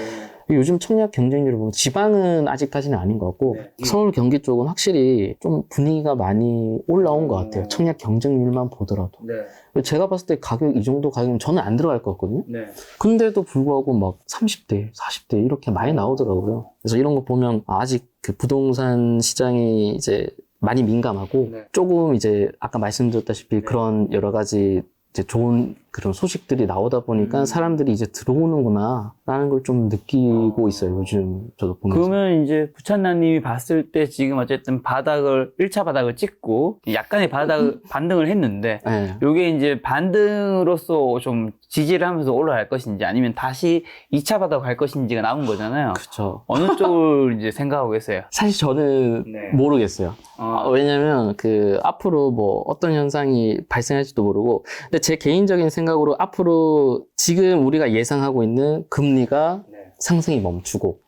요즘 청약 경쟁률을 보면 지방은 아직까지는 아닌 것 같고 네. 서울 경기 쪽은 확실히 좀 분위기가 많이 올라온 것 같아요. 청약 경쟁률만 보더라도. 네. 제가 봤을 때 가격 이 정도 가격은 저는 안 들어갈 것 같거든요. 네. 근데도 불구하고 막 30대, 40대 이렇게 많이 나오더라고요. 그래서 이런 거 보면 아직 그 부동산 시장이 이제 많이 민감하고 네. 조금 이제 아까 말씀드렸다시피 그런 여러 가지 이제 좋은 그런 소식들이 나오다 보니까 사람들이 이제 들어오는구나 라는 걸 좀 느끼고 있어요. 요즘 저도 보면서. 그러면 이제 부찬나님이 봤을 때 지금 어쨌든 1차 바닥을 찍고 약간의 반등을 했는데 네. 요게 이제 반등으로서 좀 지지를 하면서 올라갈 것인지 아니면 다시 2차 바닥 갈 것인지가 남은 거잖아요. 그렇죠. 어느 쪽을 이제 생각하고 계세요? 사실 저는 네. 모르겠어요. 왜냐면 그 앞으로 뭐 어떤 현상이 발생할지도 모르고 근데 제 개인적인 생각으로 앞으로 지금 우리가 예상하고 있는 금리가 네. 상승이 멈추고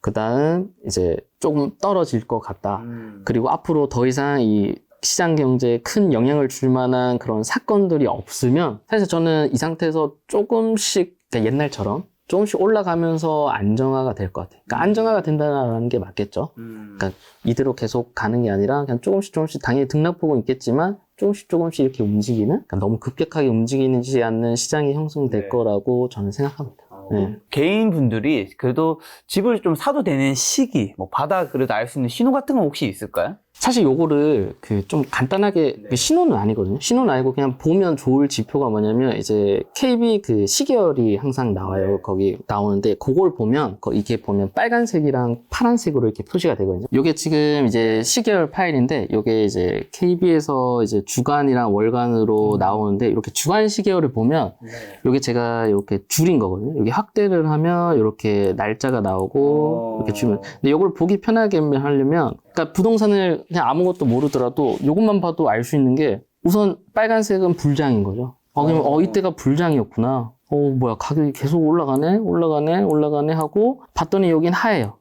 그 다음 이제 조금 떨어질 것 같다. 그리고 앞으로 더 이상 이 시장 경제에 큰 영향을 줄 만한 그런 사건들이 없으면 사실 저는 이 상태에서 조금씩 그러니까 옛날처럼 조금씩 올라가면서 안정화가 될 것 같아요. 그러니까 안정화가 된다는 게 맞겠죠. 그러니까 이대로 계속 가는 게 아니라 그냥 조금씩 당연히 등락폭은 있겠지만 조금씩 이렇게 움직이는 그러니까 너무 급격하게 움직이지 않는 시장이 형성될 네. 거라고 저는 생각합니다. 네. 개인분들이 그래도 집을 좀 사도 되는 시기, 뭐 바닥 그래도 알 수 있는 신호 같은 건 혹시 있을까요? 사실 요거를 그 좀 간단하게 그 신호는 아니거든요. 신호는 아니고 그냥 보면 좋을 지표가 뭐냐면 이제 KB 그 시계열이 항상 나와요. 거기 나오는데 그걸 보면 이게 보면 빨간색이랑 파란색으로 이렇게 표시가 되거든요. 요게 지금 이제 시계열 파일인데 요게 이제 KB에서 이제 주간이랑 월간으로 나오는데 이렇게 주간 시계열을 보면 요게 제가 이렇게 줄인 거거든요. 여기 확대를 하면 이렇게 날짜가 나오고 이렇게 줄면 근데 요걸 보기 편하게 하려면 그러니까 부동산을 그냥 아무것도 모르더라도 이것만 봐도 알 수 있는 게 우선 빨간색은 불장인 거죠. 그러면 이때가 불장이었구나. 뭐야 가격이 계속 올라가네 하고 봤더니 여긴 하예요.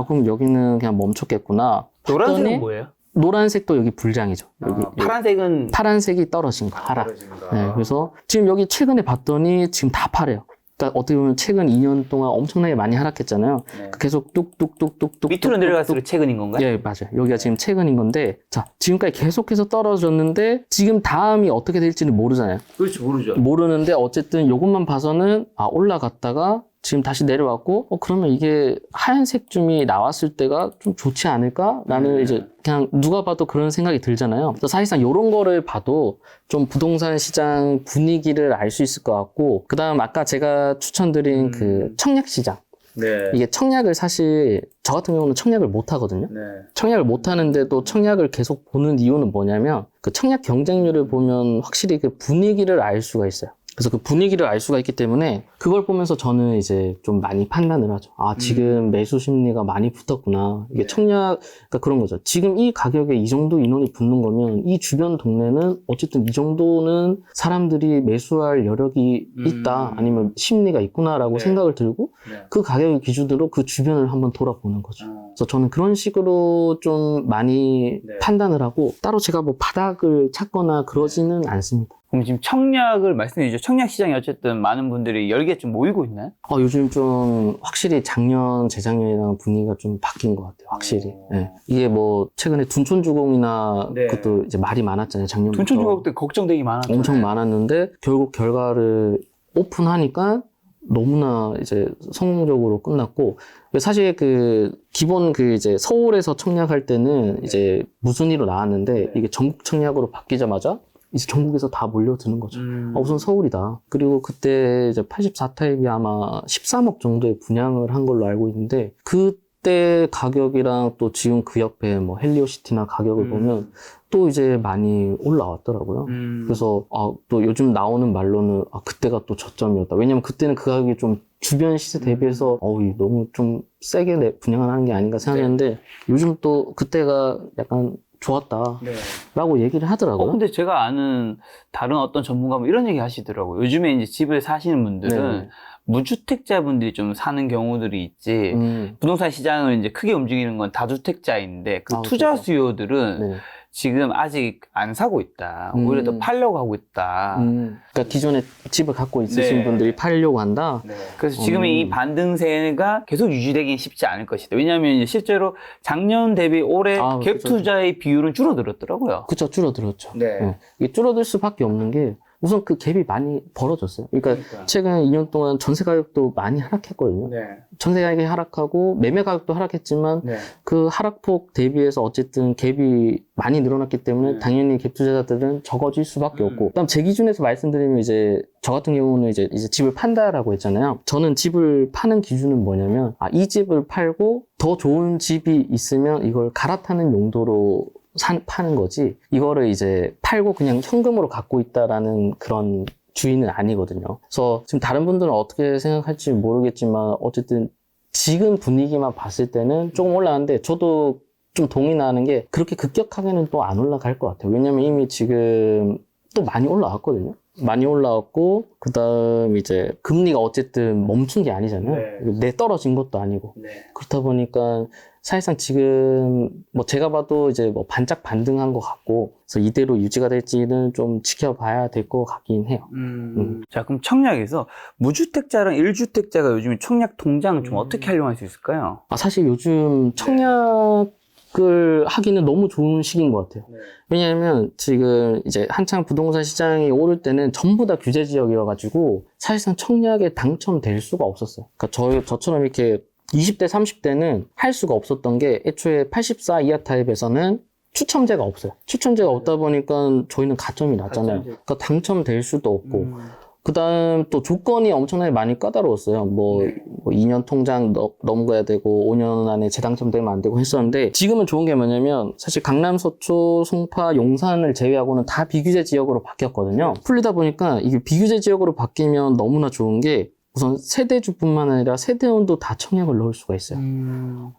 그럼 여기는 그냥 멈췄겠구나. 노란색은 봤더니 뭐예요? 노란색도 여기 불장이죠. 여기 파란색은 파란색이 떨어진 거 하락. 네, 그래서 지금 여기 최근에 봤더니 지금 다 파래요. 그러니까 어떻게 보면 최근 2년 동안 엄청나게 많이 하락했잖아요. 네. 계속 뚝뚝뚝뚝뚝 밑으로 내려갈수록 최근인 건가요? 예, 맞아요. 여기가 지금 최근인 건데 자, 지금까지 계속해서 떨어졌는데 지금 다음이 어떻게 될지는 모르잖아요. 그렇죠, 모르죠. 모르는데 어쨌든 이것만 봐서는 올라갔다가 지금 다시 내려왔고 그러면 이게 하얀색 줌이 나왔을 때가 좀 좋지 않을까라는 이제 그냥 누가 봐도 그런 생각이 들잖아요. 그래서 사실상 이런 거를 봐도 좀 부동산 시장 분위기를 알 수 있을 것 같고 그다음 아까 제가 추천드린 그 청약 시장 네. 이게 청약을 사실 저 같은 경우는 청약을 못 하거든요. 네. 청약을 못 하는데도 청약을 계속 보는 이유는 뭐냐면 그 청약 경쟁률을 보면 확실히 그 분위기를 알 수가 있어요. 그래서 그 분위기를 알 수가 있기 때문에 그걸 보면서 저는 이제 좀 많이 판단을 하죠. 지금 매수 심리가 많이 붙었구나. 이게 청약, 그러니까 그런 거죠. 지금 이 가격에 이 정도 인원이 붙는 거면 이 주변 동네는 어쨌든 이 정도는 사람들이 매수할 여력이 있다. 아니면 심리가 있구나라고 생각을 들고 그 가격의 기준으로 그 주변을 한번 돌아보는 거죠. 그래서 저는 그런 식으로 좀 많이 판단을 하고 따로 제가 뭐 바닥을 찾거나 그러지는 않습니다. 그럼 지금 청약을 말씀해 주죠. 청약 시장이 어쨌든 많은 분들이 열기에 좀 모이고 있나요? 요즘 좀 확실히 작년, 재작년이랑 분위기가 좀 바뀐 것 같아요. 확실히. 네. 이게 뭐 최근에 둔촌주공이나 그것도 이제 말이 많았잖아요. 작년부터. 둔촌주공 때 걱정되기 많았죠. 엄청 많았는데 결국 결과를 오픈하니까 너무나 이제 성공적으로 끝났고 사실 그 기본 그 이제 서울에서 청약할 때는 이제 무순위로 나왔는데 이게 전국 청약으로 바뀌자마자 이제 전국에서 다 몰려드는 거죠. 우선 서울이다. 그리고 그때 이제 84타입이 아마 13억 정도의 분양을 한 걸로 알고 있는데 그때 가격이랑 또 지금 그 옆에 뭐 헬리오시티나 가격을 보면 또 이제 많이 올라왔더라고요. 그래서 또 요즘 나오는 말로는 그때가 또 저점이었다. 왜냐면 그때는 그 가격이 좀 주변 시세 대비해서 너무 좀 세게 분양을 하는 게 아닌가 생각했는데 요즘 또 그때가 약간 좋았다 네. 라고 얘기를 하더라고요. 근데 제가 아는 다른 어떤 전문가 뭐 이런 얘기 하시더라고요. 요즘에 이제 집을 사시는 분들은 네. 무주택자분들이 좀 사는 경우들이 있지. 부동산 시장을 이제 크게 움직이는 건 다주택자인데 그 아, 투자 그렇죠. 수요들은 네. 지금 아직 안 사고 있다. 오히려 더 팔려고 하고 있다. 그러니까 기존에 집을 갖고 있으신 네. 분들이 팔려고 한다. 그래서 지금 이 반등세가 계속 유지되긴 쉽지 않을 것이다. 왜냐하면 이제 실제로 작년 대비 올해 아, 갭 그쵸. 투자의 비율은 줄어들었더라고요. 그쵸, 줄어들었죠. 네. 이게 줄어들 수밖에 없는 게 우선 그 갭이 많이 벌어졌어요. 그러니까 최근 2년 동안 전세 가격도 많이 하락했거든요. 전세 가격이 하락하고 매매 가격도 하락했지만 그 하락폭 대비해서 어쨌든 갭이 많이 늘어났기 때문에 당연히 갭 투자자들은 적어질 수밖에 없고. 그다음 제 기준에서 말씀드리면 이제 저 같은 경우는 이제 집을 판다라고 했잖아요. 저는 집을 파는 기준은 뭐냐면 이 집을 팔고 더 좋은 집이 있으면 이걸 갈아타는 용도로 파는 거지, 이거를 이제 팔고 그냥 현금으로 갖고 있다라는 그런 주의는 아니거든요. 그래서 지금 다른 분들은 어떻게 생각할지 모르겠지만 어쨌든 지금 분위기만 봤을 때는 조금 올라가는데 저도 좀 동의나는 게 그렇게 급격하게는 또 안 올라갈 것 같아요. 왜냐면 이미 지금 또 많이 올라왔거든요. 많이 올라왔고, 그 다음 이제 금리가 어쨌든 멈춘 게 아니잖아요. 내 떨어진 것도 아니고. 그렇다 보니까 사실상 지금 뭐 제가 봐도 이제 뭐 반짝 반등한 것 같고, 그래서 이대로 유지가 될지는 좀 지켜봐야 될 것 같긴 해요. 자, 그럼 청약에서 무주택자랑 1주택자가 요즘에 청약 통장을 좀 어떻게 활용할 수 있을까요? 사실 요즘 청약을 하기는 너무 좋은 시기인 것 같아요. 왜냐하면 지금 이제 한창 부동산 시장이 오를 때는 전부 다 규제 지역이어가지고 사실상 청약에 당첨될 수가 없었어요. 그러니까 저처럼 이렇게 20대, 30대는 할 수가 없었던 게 애초에 84 이하 타입에서는 추첨제가 없어요. 추첨제가 없다 보니까 저희는 가점이 낮잖아요. 그러니까 당첨될 수도 없고. 그 다음 또 조건이 엄청나게 많이 까다로웠어요. 뭐 2년 통장 넘겨야 되고 5년 안에 재당첨되면 안 되고 했었는데, 지금은 좋은 게 뭐냐면 사실 강남, 서초, 송파, 용산을 제외하고는 다 비규제 지역으로 바뀌었거든요. 풀리다 보니까 이게 비규제 지역으로 바뀌면 너무나 좋은 게 우선 세대주뿐만 아니라 세대원도 다 청약을 넣을 수가 있어요.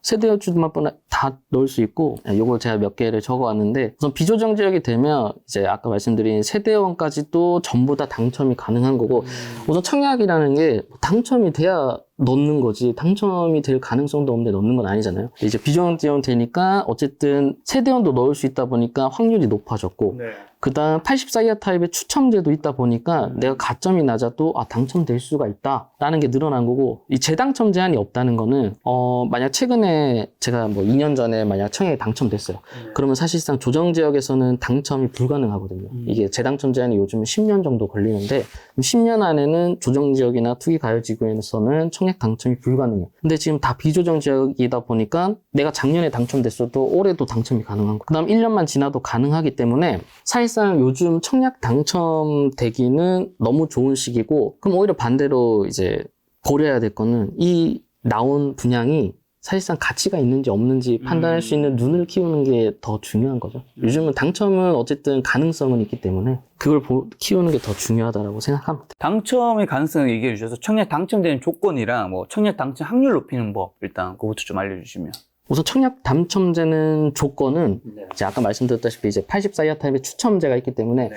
세대주만 다 넣을 수 있고, 요걸 제가 몇 개를 적어왔는데, 우선 비조정 지역이 되면 이제 아까 말씀드린 세대원까지도 전부 다 당첨이 가능한 거고, 우선 청약이라는 게 당첨이 돼야 넣는 거지 당첨이 될 가능성도 없는데 넣는 건 아니잖아요. 이제 비조정 지역 되니까 어쨌든 세대원도 넣을 수 있다 보니까 확률이 높아졌고, 그 다음 84 이하 타입의 추첨제도 있다 보니까 내가 가점이 낮아도 당첨될 수가 있다라는 게 늘어난 거고, 이 재당첨 제한이 없다는 거는 만약 최근에 제가 뭐 2년 전에 만약 청약에 당첨됐어요. 그러면 사실상 조정 지역에서는 당첨이 불가능하거든요. 이게 재당첨 제한이 요즘은 10년 정도 걸리는데 10년 안에는 조정 지역이나 투기 가열 지구에서는 청약 당첨이 불가능해요. 근데 지금 다 비조정 지역이다 보니까 내가 작년에 당첨됐어도 올해도 당첨이 가능한 거. 그다음 1년만 지나도 가능하기 때문에 사실상 요즘 청약 당첨되기는 너무 좋은 시기고, 그럼 오히려 반대로 이제 고려해야 될 거는 이 나온 분양이 사실상 가치가 있는지 없는지 판단할 수 있는 눈을 키우는 게 더 중요한 거죠. 요즘은 당첨은 어쨌든 가능성은 있기 때문에 그걸 키우는 게 더 중요하다고 생각합니다. 당첨의 가능성을 얘기해 주셔서 청약 당첨되는 조건이랑 뭐 청약 당첨 확률 높이는 법, 일단 그것도 좀 알려주시면. 우선 청약 당첨되는 조건은 이제 아까 말씀드렸다시피 이제 84 이하 타입의 추첨제가 있기 때문에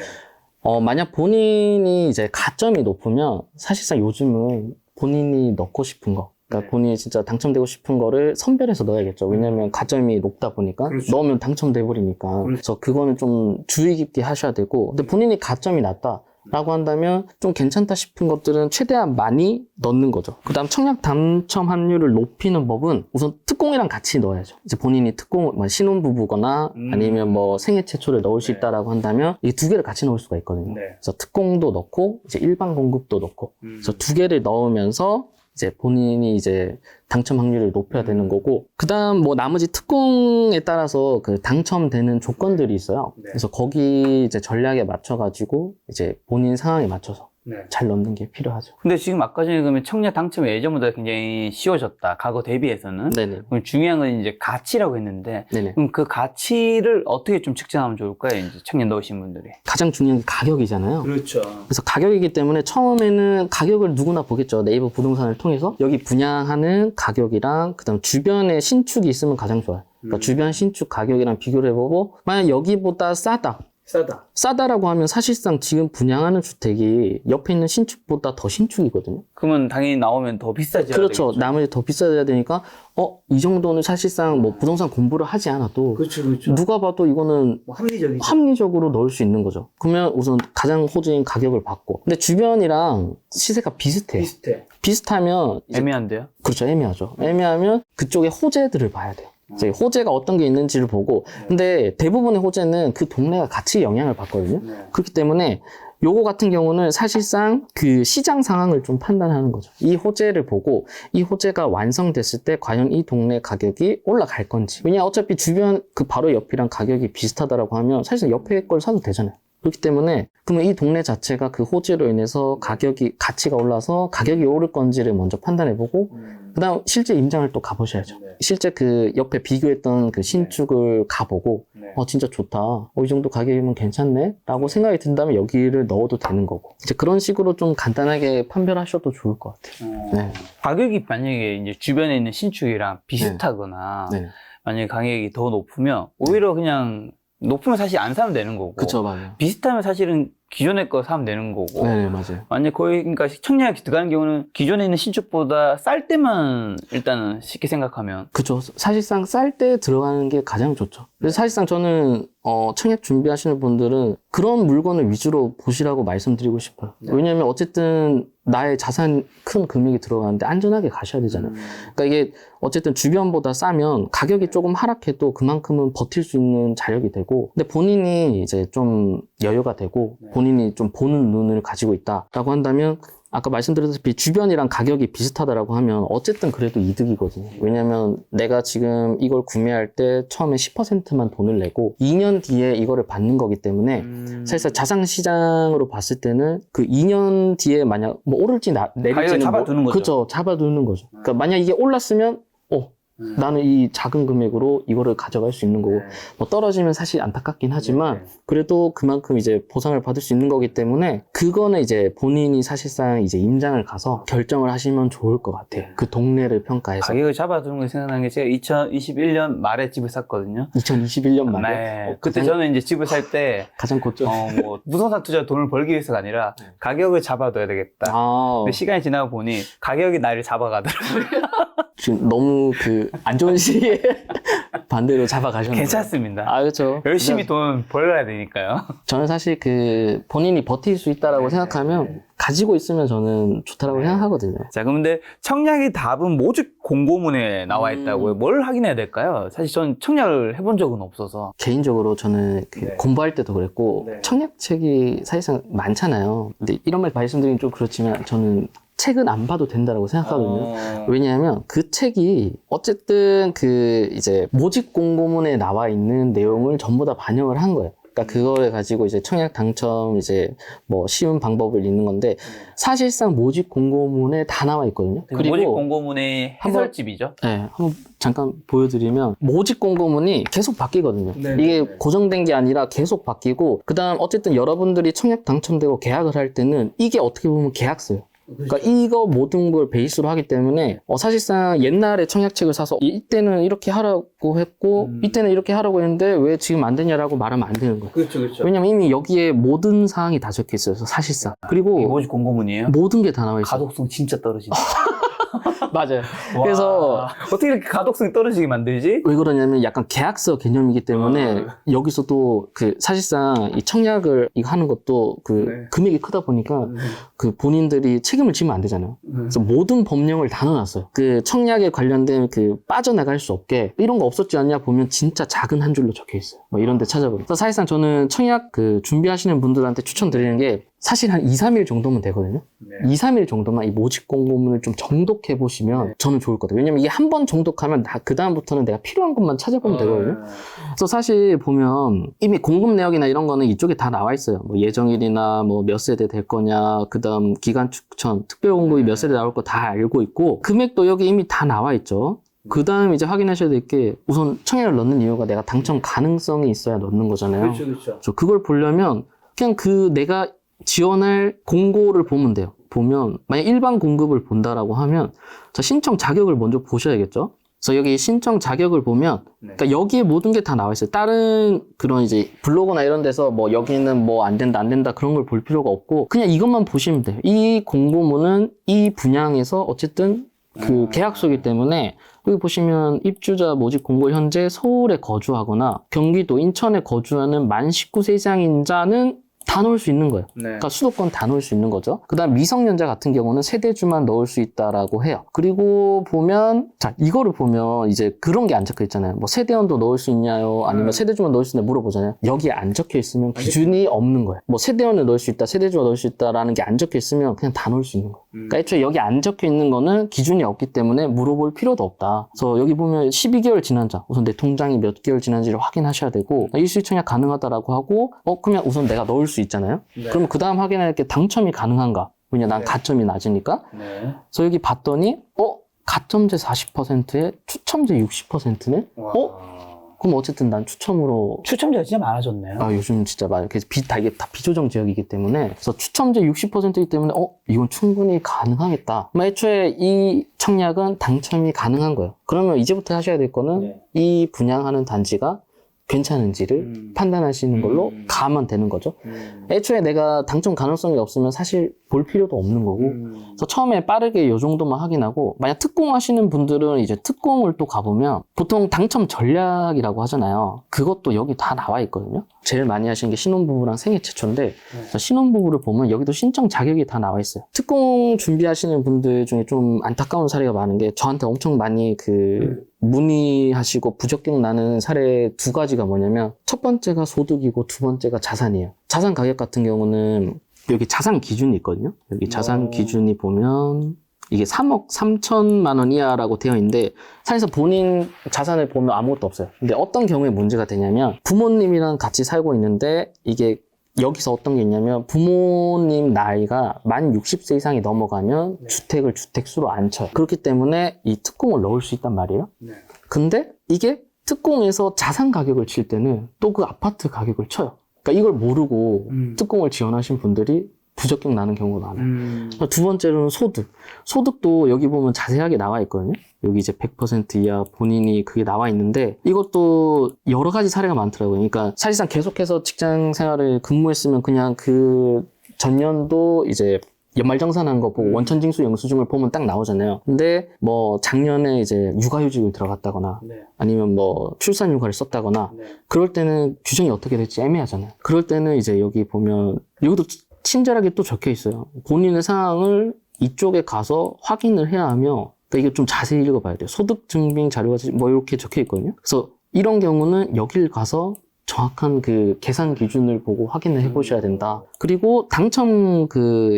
만약 본인이 이제 가점이 높으면 사실상 요즘은 본인이 넣고 싶은 거, 그러니까 본인이 진짜 당첨되고 싶은 거를 선별해서 넣어야겠죠. 왜냐면 가점이 높다 보니까 넣으면 당첨돼 버리니까. 그래서 그거는 좀 주의 깊게 하셔야 되고, 근데 본인이 가점이 낮다 라고 한다면 좀 괜찮다 싶은 것들은 최대한 많이 넣는 거죠. 그 다음 청약 당첨 확률을 높이는 법은 우선 특공이랑 같이 넣어야죠. 이제 본인이 신혼부부거나 아니면 뭐 생애 최초를 넣을 수 있다라고 한다면 이 두 개를 같이 넣을 수가 있거든요. 그래서 특공도 넣고 이제 일반 공급도 넣고, 그래서 두 개를 넣으면서 이제 본인이 이제 당첨 확률을 높여야 되는 거고, 그 다음 뭐 나머지 특공에 따라서 그 당첨되는 조건들이 있어요. 그래서 거기 이제 전략에 맞춰가지고 이제 본인 상황에 맞춰서 잘 넣는 게 필요하죠. 근데 지금 아까 전에 그러면 청약 당첨이 예전보다 굉장히 쉬워졌다. 과거 대비해서는. 네네. 그럼 중요한 건 이제 가치라고 했는데, 네네. 그럼 그 가치를 어떻게 좀 측정하면 좋을까요? 이제 청약 넣으신 분들이. 가장 중요한 게 가격이잖아요. 그렇죠. 그래서 가격이기 때문에 처음에는 가격을 누구나 보겠죠. 네이버 부동산을 통해서 여기 분양하는 가격이랑 그다음 주변에 신축이 있으면 가장 좋아요. 그러니까 주변 신축 가격이랑 비교를 해보고 만약 여기보다 싸다라고 하면 사실상 지금 분양하는 주택이 옆에 있는 신축보다 더 신축이거든요. 그러면 당연히 나오면 더 비싸져야 그렇죠. 되겠죠. 나머지 더 비싸져야 되니까 이 정도는 사실상 뭐 부동산 공부를 하지 않아도 그렇죠. 누가 봐도 이거는 합리적이죠. 합리적으로 넣을 수 있는 거죠. 그러면 우선 가장 호재인 가격을 받고 근데 주변이랑 시세가 비슷해요. 비슷하면 이제 애매한데요? 그렇죠. 애매하죠. 애매하면 그쪽의 호재들을 봐야 돼요. 이제 호재가 어떤 게 있는지를 보고 근데 대부분의 호재는 그 동네가 같이 영향을 받거든요. 그렇기 때문에 요거 같은 경우는 사실상 그 시장 상황을 좀 판단하는 거죠. 이 호재를 보고 이 호재가 완성됐을 때 과연 이 동네 가격이 올라갈 건지. 왜냐 어차피 주변 그 바로 옆이랑 가격이 비슷하다라고 하면 사실상 옆에 걸 사도 되잖아요. 그렇기 때문에 그러면 이 동네 자체가 그 호재로 인해서 가치가 올라서 가격이 오를 건지를 먼저 판단해보고 그다음 실제 임장을 또 가보셔야죠. 실제 그 옆에 비교했던 그 신축을 가보고 진짜 좋다. 이 정도 가격이면 괜찮네? 라고 생각이 든다면 여기를 넣어도 되는 거고. 이제 그런 식으로 좀 간단하게 판별하셔도 좋을 것 같아요. 네. 가격이 만약에 이제 주변에 있는 신축이랑 비슷하거나 네. 만약에 가격이 더 높으면 오히려 그냥 높으면 사실 안 사면 되는 거고. 그쵸, 맞아요. 비슷하면 사실은 기존의 거 사면 되는 거고. 네, 맞아요. 만약에 거의, 그러니까 청약이 들어가는 경우는 기존에 있는 신축보다 쌀 때만 일단은 쉽게 생각하면. 그쵸. 사실상 쌀 때 들어가는 게 가장 좋죠. 그래서 사실상 저는, 청약 준비하시는 분들은 그런 물건을 위주로 보시라고 말씀드리고 싶어요. 왜냐면 어쨌든 나의 자산 큰 금액이 들어가는데 안전하게 가셔야 되잖아요. 그러니까 이게 어쨌든 주변보다 싸면 가격이 조금 하락해도 그만큼은 버틸 수 있는 자력이 되고 근데 본인이 이제 좀 여유가 되고 본인이 좀 보는 눈을 가지고 있다라고 한다면 아까 말씀드렸다시피 주변이랑 가격이 비슷하다라고 하면 어쨌든 그래도 이득이거든요. 왜냐면 내가 지금 이걸 구매할 때 처음에 10%만 돈을 내고 2년 뒤에 이거를 받는 거기 때문에 사실상 자산시장으로 봤을 때는 그 2년 뒤에 만약 뭐 오를지 내릴지는 가격을 잡아두는 거죠. 그렇죠. 잡아두는 거죠. 그러니까 만약 이게 올랐으면 나는 이 작은 금액으로 이거를 가져갈 수 있는 거고 뭐 떨어지면 사실 안타깝긴 하지만 그래도 그만큼 이제 보상을 받을 수 있는 거기 때문에 그거는 이제 본인이 사실상 이제 임장을 가서 결정을 하시면 좋을 것 같아요. 그 동네를 평가해서. 가격을 잡아두는 거 생각나는 게 제가 2021년 말에 집을 샀거든요. 2021년 말에. 네. 그때 저는 이제 집을 살 때 가장 고점. 뭐 부동산 투자 돈을 벌기 위해서가 아니라 가격을 잡아둬야 되겠다. 근데 시간이 지나고 보니 가격이 나를 잡아가더라고요. 지금 너무 그 안 좋은 시기에 반대로 잡아가셨네요. 괜찮습니다. 그렇죠. 열심히 돈 벌어야 되니까요. 저는 사실 그 본인이 버틸 수 있다라고 생각하면 가지고 있으면 저는 좋다라고 생각하거든요. 자, 그런데 청약의 답은 모집 공고문에 나와 있다고요. 뭘 확인해야 될까요? 사실 저는 청약을 해본 적은 없어서. 개인적으로 저는 그 공부할 때도 그랬고 청약책이 사실상 많잖아요. 근데 이런 말 말씀드리긴 좀 그렇지만 저는 책은 안 봐도 된다라고 생각하거든요. 왜냐하면 그 책이 어쨌든 그 이제 모집 공고문에 나와 있는 내용을 전부 다 반영을 한 거예요. 그러니까 그거를 가지고 이제 청약 당첨 이제 뭐 쉬운 방법을 읽는 건데 사실상 모집 공고문에 다 나와 있거든요. 그리고 모집 공고문의 해설집이죠. 네, 한번 잠깐 보여드리면 모집 공고문이 계속 바뀌거든요. 이게 고정된 게 아니라 계속 바뀌고 그다음 어쨌든 여러분들이 청약 당첨되고 계약을 할 때는 이게 어떻게 보면 계약서예요. 그러니까 이거 모든 걸 베이스로 하기 때문에 사실상 옛날에 청약책을 사서 이때는 이렇게 하라고 했고 이때는 이렇게 하라고 했는데 왜 지금 안 되냐라고 말하면 안 되는 거예요. 그렇죠. 왜냐면 이미 여기에 모든 사항이 다 적혀 있어요. 사실상. 그리고 모집 공고문이에요? 모든 게 다 나와 있어요. 가독성 진짜 떨어지네. 맞아요. 그래서 어떻게 이렇게 가독성이 떨어지게 만들지? 왜 그러냐면 약간 계약서 개념이기 때문에 여기서도 그 사실상 이 청약을 이거 하는 것도 그 금액이 크다 보니까 그 본인들이 책임을 지면 안 되잖아요. 그래서 모든 법령을 다 넣어놨어요. 그 청약에 관련된 그 빠져나갈 수 없게 이런 거 없었지 않냐 보면 진짜 작은 한 줄로 적혀 있어요. 뭐 이런 데 찾아보면. 그래서 사실상 저는 청약 그 준비하시는 분들한테 추천드리는 게 사실 한 2, 3일 정도면 되거든요. 네. 2, 3일 정도만 이 모집 공고문을 좀 정독해 보시면 네. 저는 좋을 것 같아요. 왜냐면 이게 한 번 정독하면 그 다음부터는 내가 필요한 것만 찾아보면 되거든요. 그래서 사실 보면 이미 공급 내역이나 이런 거는 이쪽에 다 나와 있어요. 뭐 예정일이나 뭐 몇 세대 될 거냐, 그 다음 기간 추천, 특별 공급이 몇 세대 나올 거 다 알고 있고, 금액도 여기 이미 다 나와 있죠. 그 다음 이제 확인하셔야 될 게, 우선 청약을 넣는 이유가 내가 당첨 가능성이 있어야 넣는 거잖아요. 그렇죠. 그걸 보려면 그냥 그 내가 지원할 공고를 보면 돼요. 보면 만약 일반 공급을 본다라고 하면 자, 신청 자격을 먼저 보셔야겠죠. 그래서 여기 신청 자격을 보면 그러니까 여기에 모든 게 다 나와 있어요. 다른 그런 이제 블로그나 이런 데서 뭐 여기는 뭐 안 된다 그런 걸 볼 필요가 없고 그냥 이것만 보시면 돼요. 이 공고문은 이 분양에서 어쨌든 그 계약서이기 때문에 여기 보시면 입주자 모집 공고 현재 서울에 거주하거나 경기도 인천에 거주하는 만 19세 이상인 자는 다 넣을 수 있는 거예요. 그러니까 수도권 다 넣을 수 있는 거죠. 그 다음 미성년자 같은 경우는 세대주만 넣을 수 있다라고 해요. 그리고 보면, 자, 이거를 보면 이제 그런 게 안 적혀 있잖아요. 뭐 세대원도 넣을 수 있냐요? 아니면 세대주만 넣을 수 있냐 물어보잖아요. 여기에 안 적혀 있으면 기준이 없는 거예요. 뭐 세대원을 넣을 수 있다, 세대주가 넣을 수 있다라는 게 안 적혀 있으면 그냥 다 넣을 수 있는 거예요. 그러니까 애초에 여기 안 적혀 있는 거는 기준이 없기 때문에 물어볼 필요도 없다. 그래서 여기 보면 12개월 지난 자, 우선 내 통장이 몇 개월 지난지를 확인하셔야 되고, 일시 청약 가능하다라고 하고, 그러면 우선 내가 넣을 수 있잖아요. 그러면 그 다음 확인할 게 당첨이 가능한가? 왜냐, 난 가점이 낮으니까. 그래서 여기 봤더니, 가점제 40%에 추첨제 60%네? 그럼 어쨌든 난 추첨으로. 추첨자가 진짜 많아졌네요. 요즘 진짜 많아요. 그래서 이게 다 비조정 지역이기 때문에. 그래서 추첨제 60%이기 때문에, 이건 충분히 가능하겠다. 애초에 이 청약은 당첨이 가능한 거예요. 그러면 이제부터 하셔야 될 거는 이 분양하는 단지가 괜찮은지를 판단하시는 걸로 가면 되는 거죠. 애초에 내가 당첨 가능성이 없으면 사실 볼 필요도 없는 거고. 그래서 처음에 빠르게 이 정도만 확인하고, 만약 특공 하시는 분들은 이제 특공을 또 가보면 보통 당첨 전략이라고 하잖아요. 그것도 여기 다 나와 있거든요. 제일 많이 하시는 게 신혼부부랑 생애 최초인데, 신혼부부를 보면 여기도 신청 자격이 다 나와 있어요. 특공 준비하시는 분들 중에 좀 안타까운 사례가 많은 게 저한테 엄청 많이 문의하시고 부적격 나는 사례 두 가지가 뭐냐면, 첫 번째가 소득이고 두 번째가 자산이에요. 자산 가격 같은 경우는 여기 자산 기준이 있거든요. 여기 자산 기준이 보면 이게 3억 3천만 원 이하라고 되어 있는데, 사실상 본인 자산을 보면 아무것도 없어요. 근데 어떤 경우에 문제가 되냐면, 부모님이랑 같이 살고 있는데 이게 여기서 어떤 게 있냐면, 부모님 나이가 만 60세 이상이 넘어가면 주택을 주택수로 안 쳐요. 그렇기 때문에 이 특공을 넣을 수 있단 말이에요. 근데 이게 특공에서 자산 가격을 칠 때는 또 그 아파트 가격을 쳐요. 그러니까 이걸 모르고 특공을 지원하신 분들이 부적격 나는 경우가 많아요. 두 번째로는 소득. 소득도 여기 보면 자세하게 나와 있거든요. 여기 이제 100% 이하 본인이 그게 나와 있는데, 이것도 여러 가지 사례가 많더라고요. 그러니까 사실상 계속해서 직장 생활을 근무했으면 그냥 그 전년도 이제 연말정산한 거 보고 원천징수 영수증을 보면 딱 나오잖아요. 근데 뭐 작년에 이제 육아휴직을 들어갔다거나 아니면 뭐 출산휴가를 썼다거나 그럴 때는 규정이 어떻게 될지 애매하잖아요. 그럴 때는 이제 여기 보면 여기도 친절하게 또 적혀 있어요. 본인의 상황을 이쪽에 가서 확인을 해야 하며, 그러니까 이게 좀 자세히 읽어봐야 돼요. 소득 증빙 자료가 뭐 이렇게 적혀 있거든요. 그래서 이런 경우는 여길 가서 정확한 그 계산 기준을 보고 확인을 해보셔야 된다. 그리고 당첨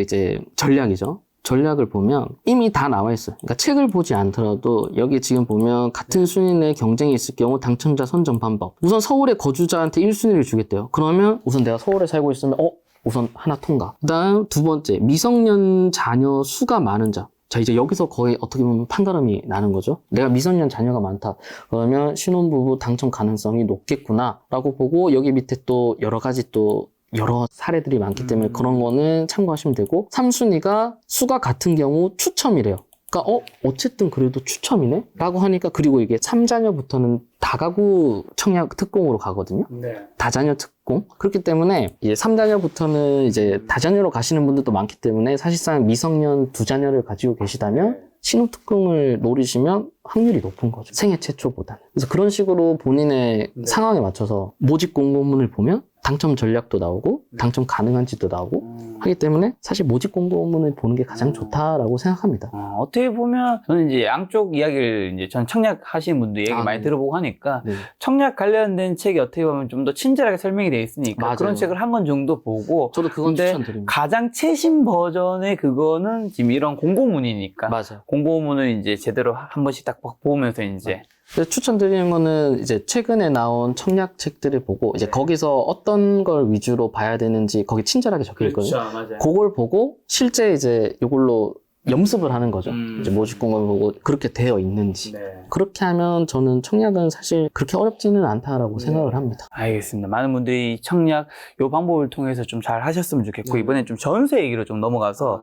이제 전략이죠. 전략을 보면 이미 다 나와 있어요. 그러니까 책을 보지 않더라도 여기 지금 보면 같은 순위 내 경쟁이 있을 경우 당첨자 선정 방법. 우선 서울의 거주자한테 1순위를 주겠대요. 그러면 우선 내가 서울에 살고 있으면 우선 하나 통과. 그다음 두 번째, 미성년 자녀 수가 많은 자. 자, 이제 여기서 거의 어떻게 보면 판가름이 나는 거죠. 내가 미성년 자녀가 많다. 그러면 신혼부부 당첨 가능성이 높겠구나 라고 보고, 여기 밑에 또 여러 가지 또 여러 사례들이 많기 때문에 그런 거는 참고하시면 되고, 3순위가 수가 같은 경우 추첨이래요. 그러니까 어쨌든 그래도 추첨이네? 라고 하니까, 그리고 이게 3자녀부터는 다가구 청약 특공으로 가거든요. 다자녀 특공. 그렇기 때문에 이제 3자녀부터는 이제 다자녀로 가시는 분들도 많기 때문에, 사실상 미성년 2자녀를 가지고 계시다면 신혼특공을 노리시면 확률이 높은 거죠. 생애 최초보다는. 그래서 그런 식으로 본인의 상황에 맞춰서 모집 공고문을 보면 당첨 전략도 나오고 당첨 가능한지도 나오고 하기 때문에 사실 모집 공고문을 보는 게 가장 좋다라고 생각합니다. 어떻게 보면 저는 이제 양쪽 이야기를 이제 전 청약 하시는 분들 얘기 많이 네. 들어보고 하니까 네. 청약 관련된 책이 어떻게 보면 좀 더 친절하게 설명이 되어 있으니까 맞아요. 그런 책을 한 권 정도 보고 저도 그건 근데 추천드립니다. 가장 최신 버전의 그거는 지금 이런 공고문이니까 맞아요. 공고문을 이제 제대로 한 번씩 딱 보면서 이제 그래서 추천드리는 거는 이제 최근에 나온 청약 책들을 보고 이제 거기서 어떤 걸 위주로 봐야 되는지 거기 친절하게 적혀 있거든요. 맞아요. 그걸 보고 실제 이제 이걸로 염습을 하는 거죠. 음. 이제 모집 공고를 보고 그렇게 되어 있는지. 네. 그렇게 하면 저는 청약은 사실 그렇게 어렵지는 않다라고 네. 생각을 합니다. 알겠습니다. 많은 분들이 청약 요 방법을 통해서 좀 잘 하셨으면 좋겠고 네. 이번엔 좀 전세 얘기로 좀 넘어가서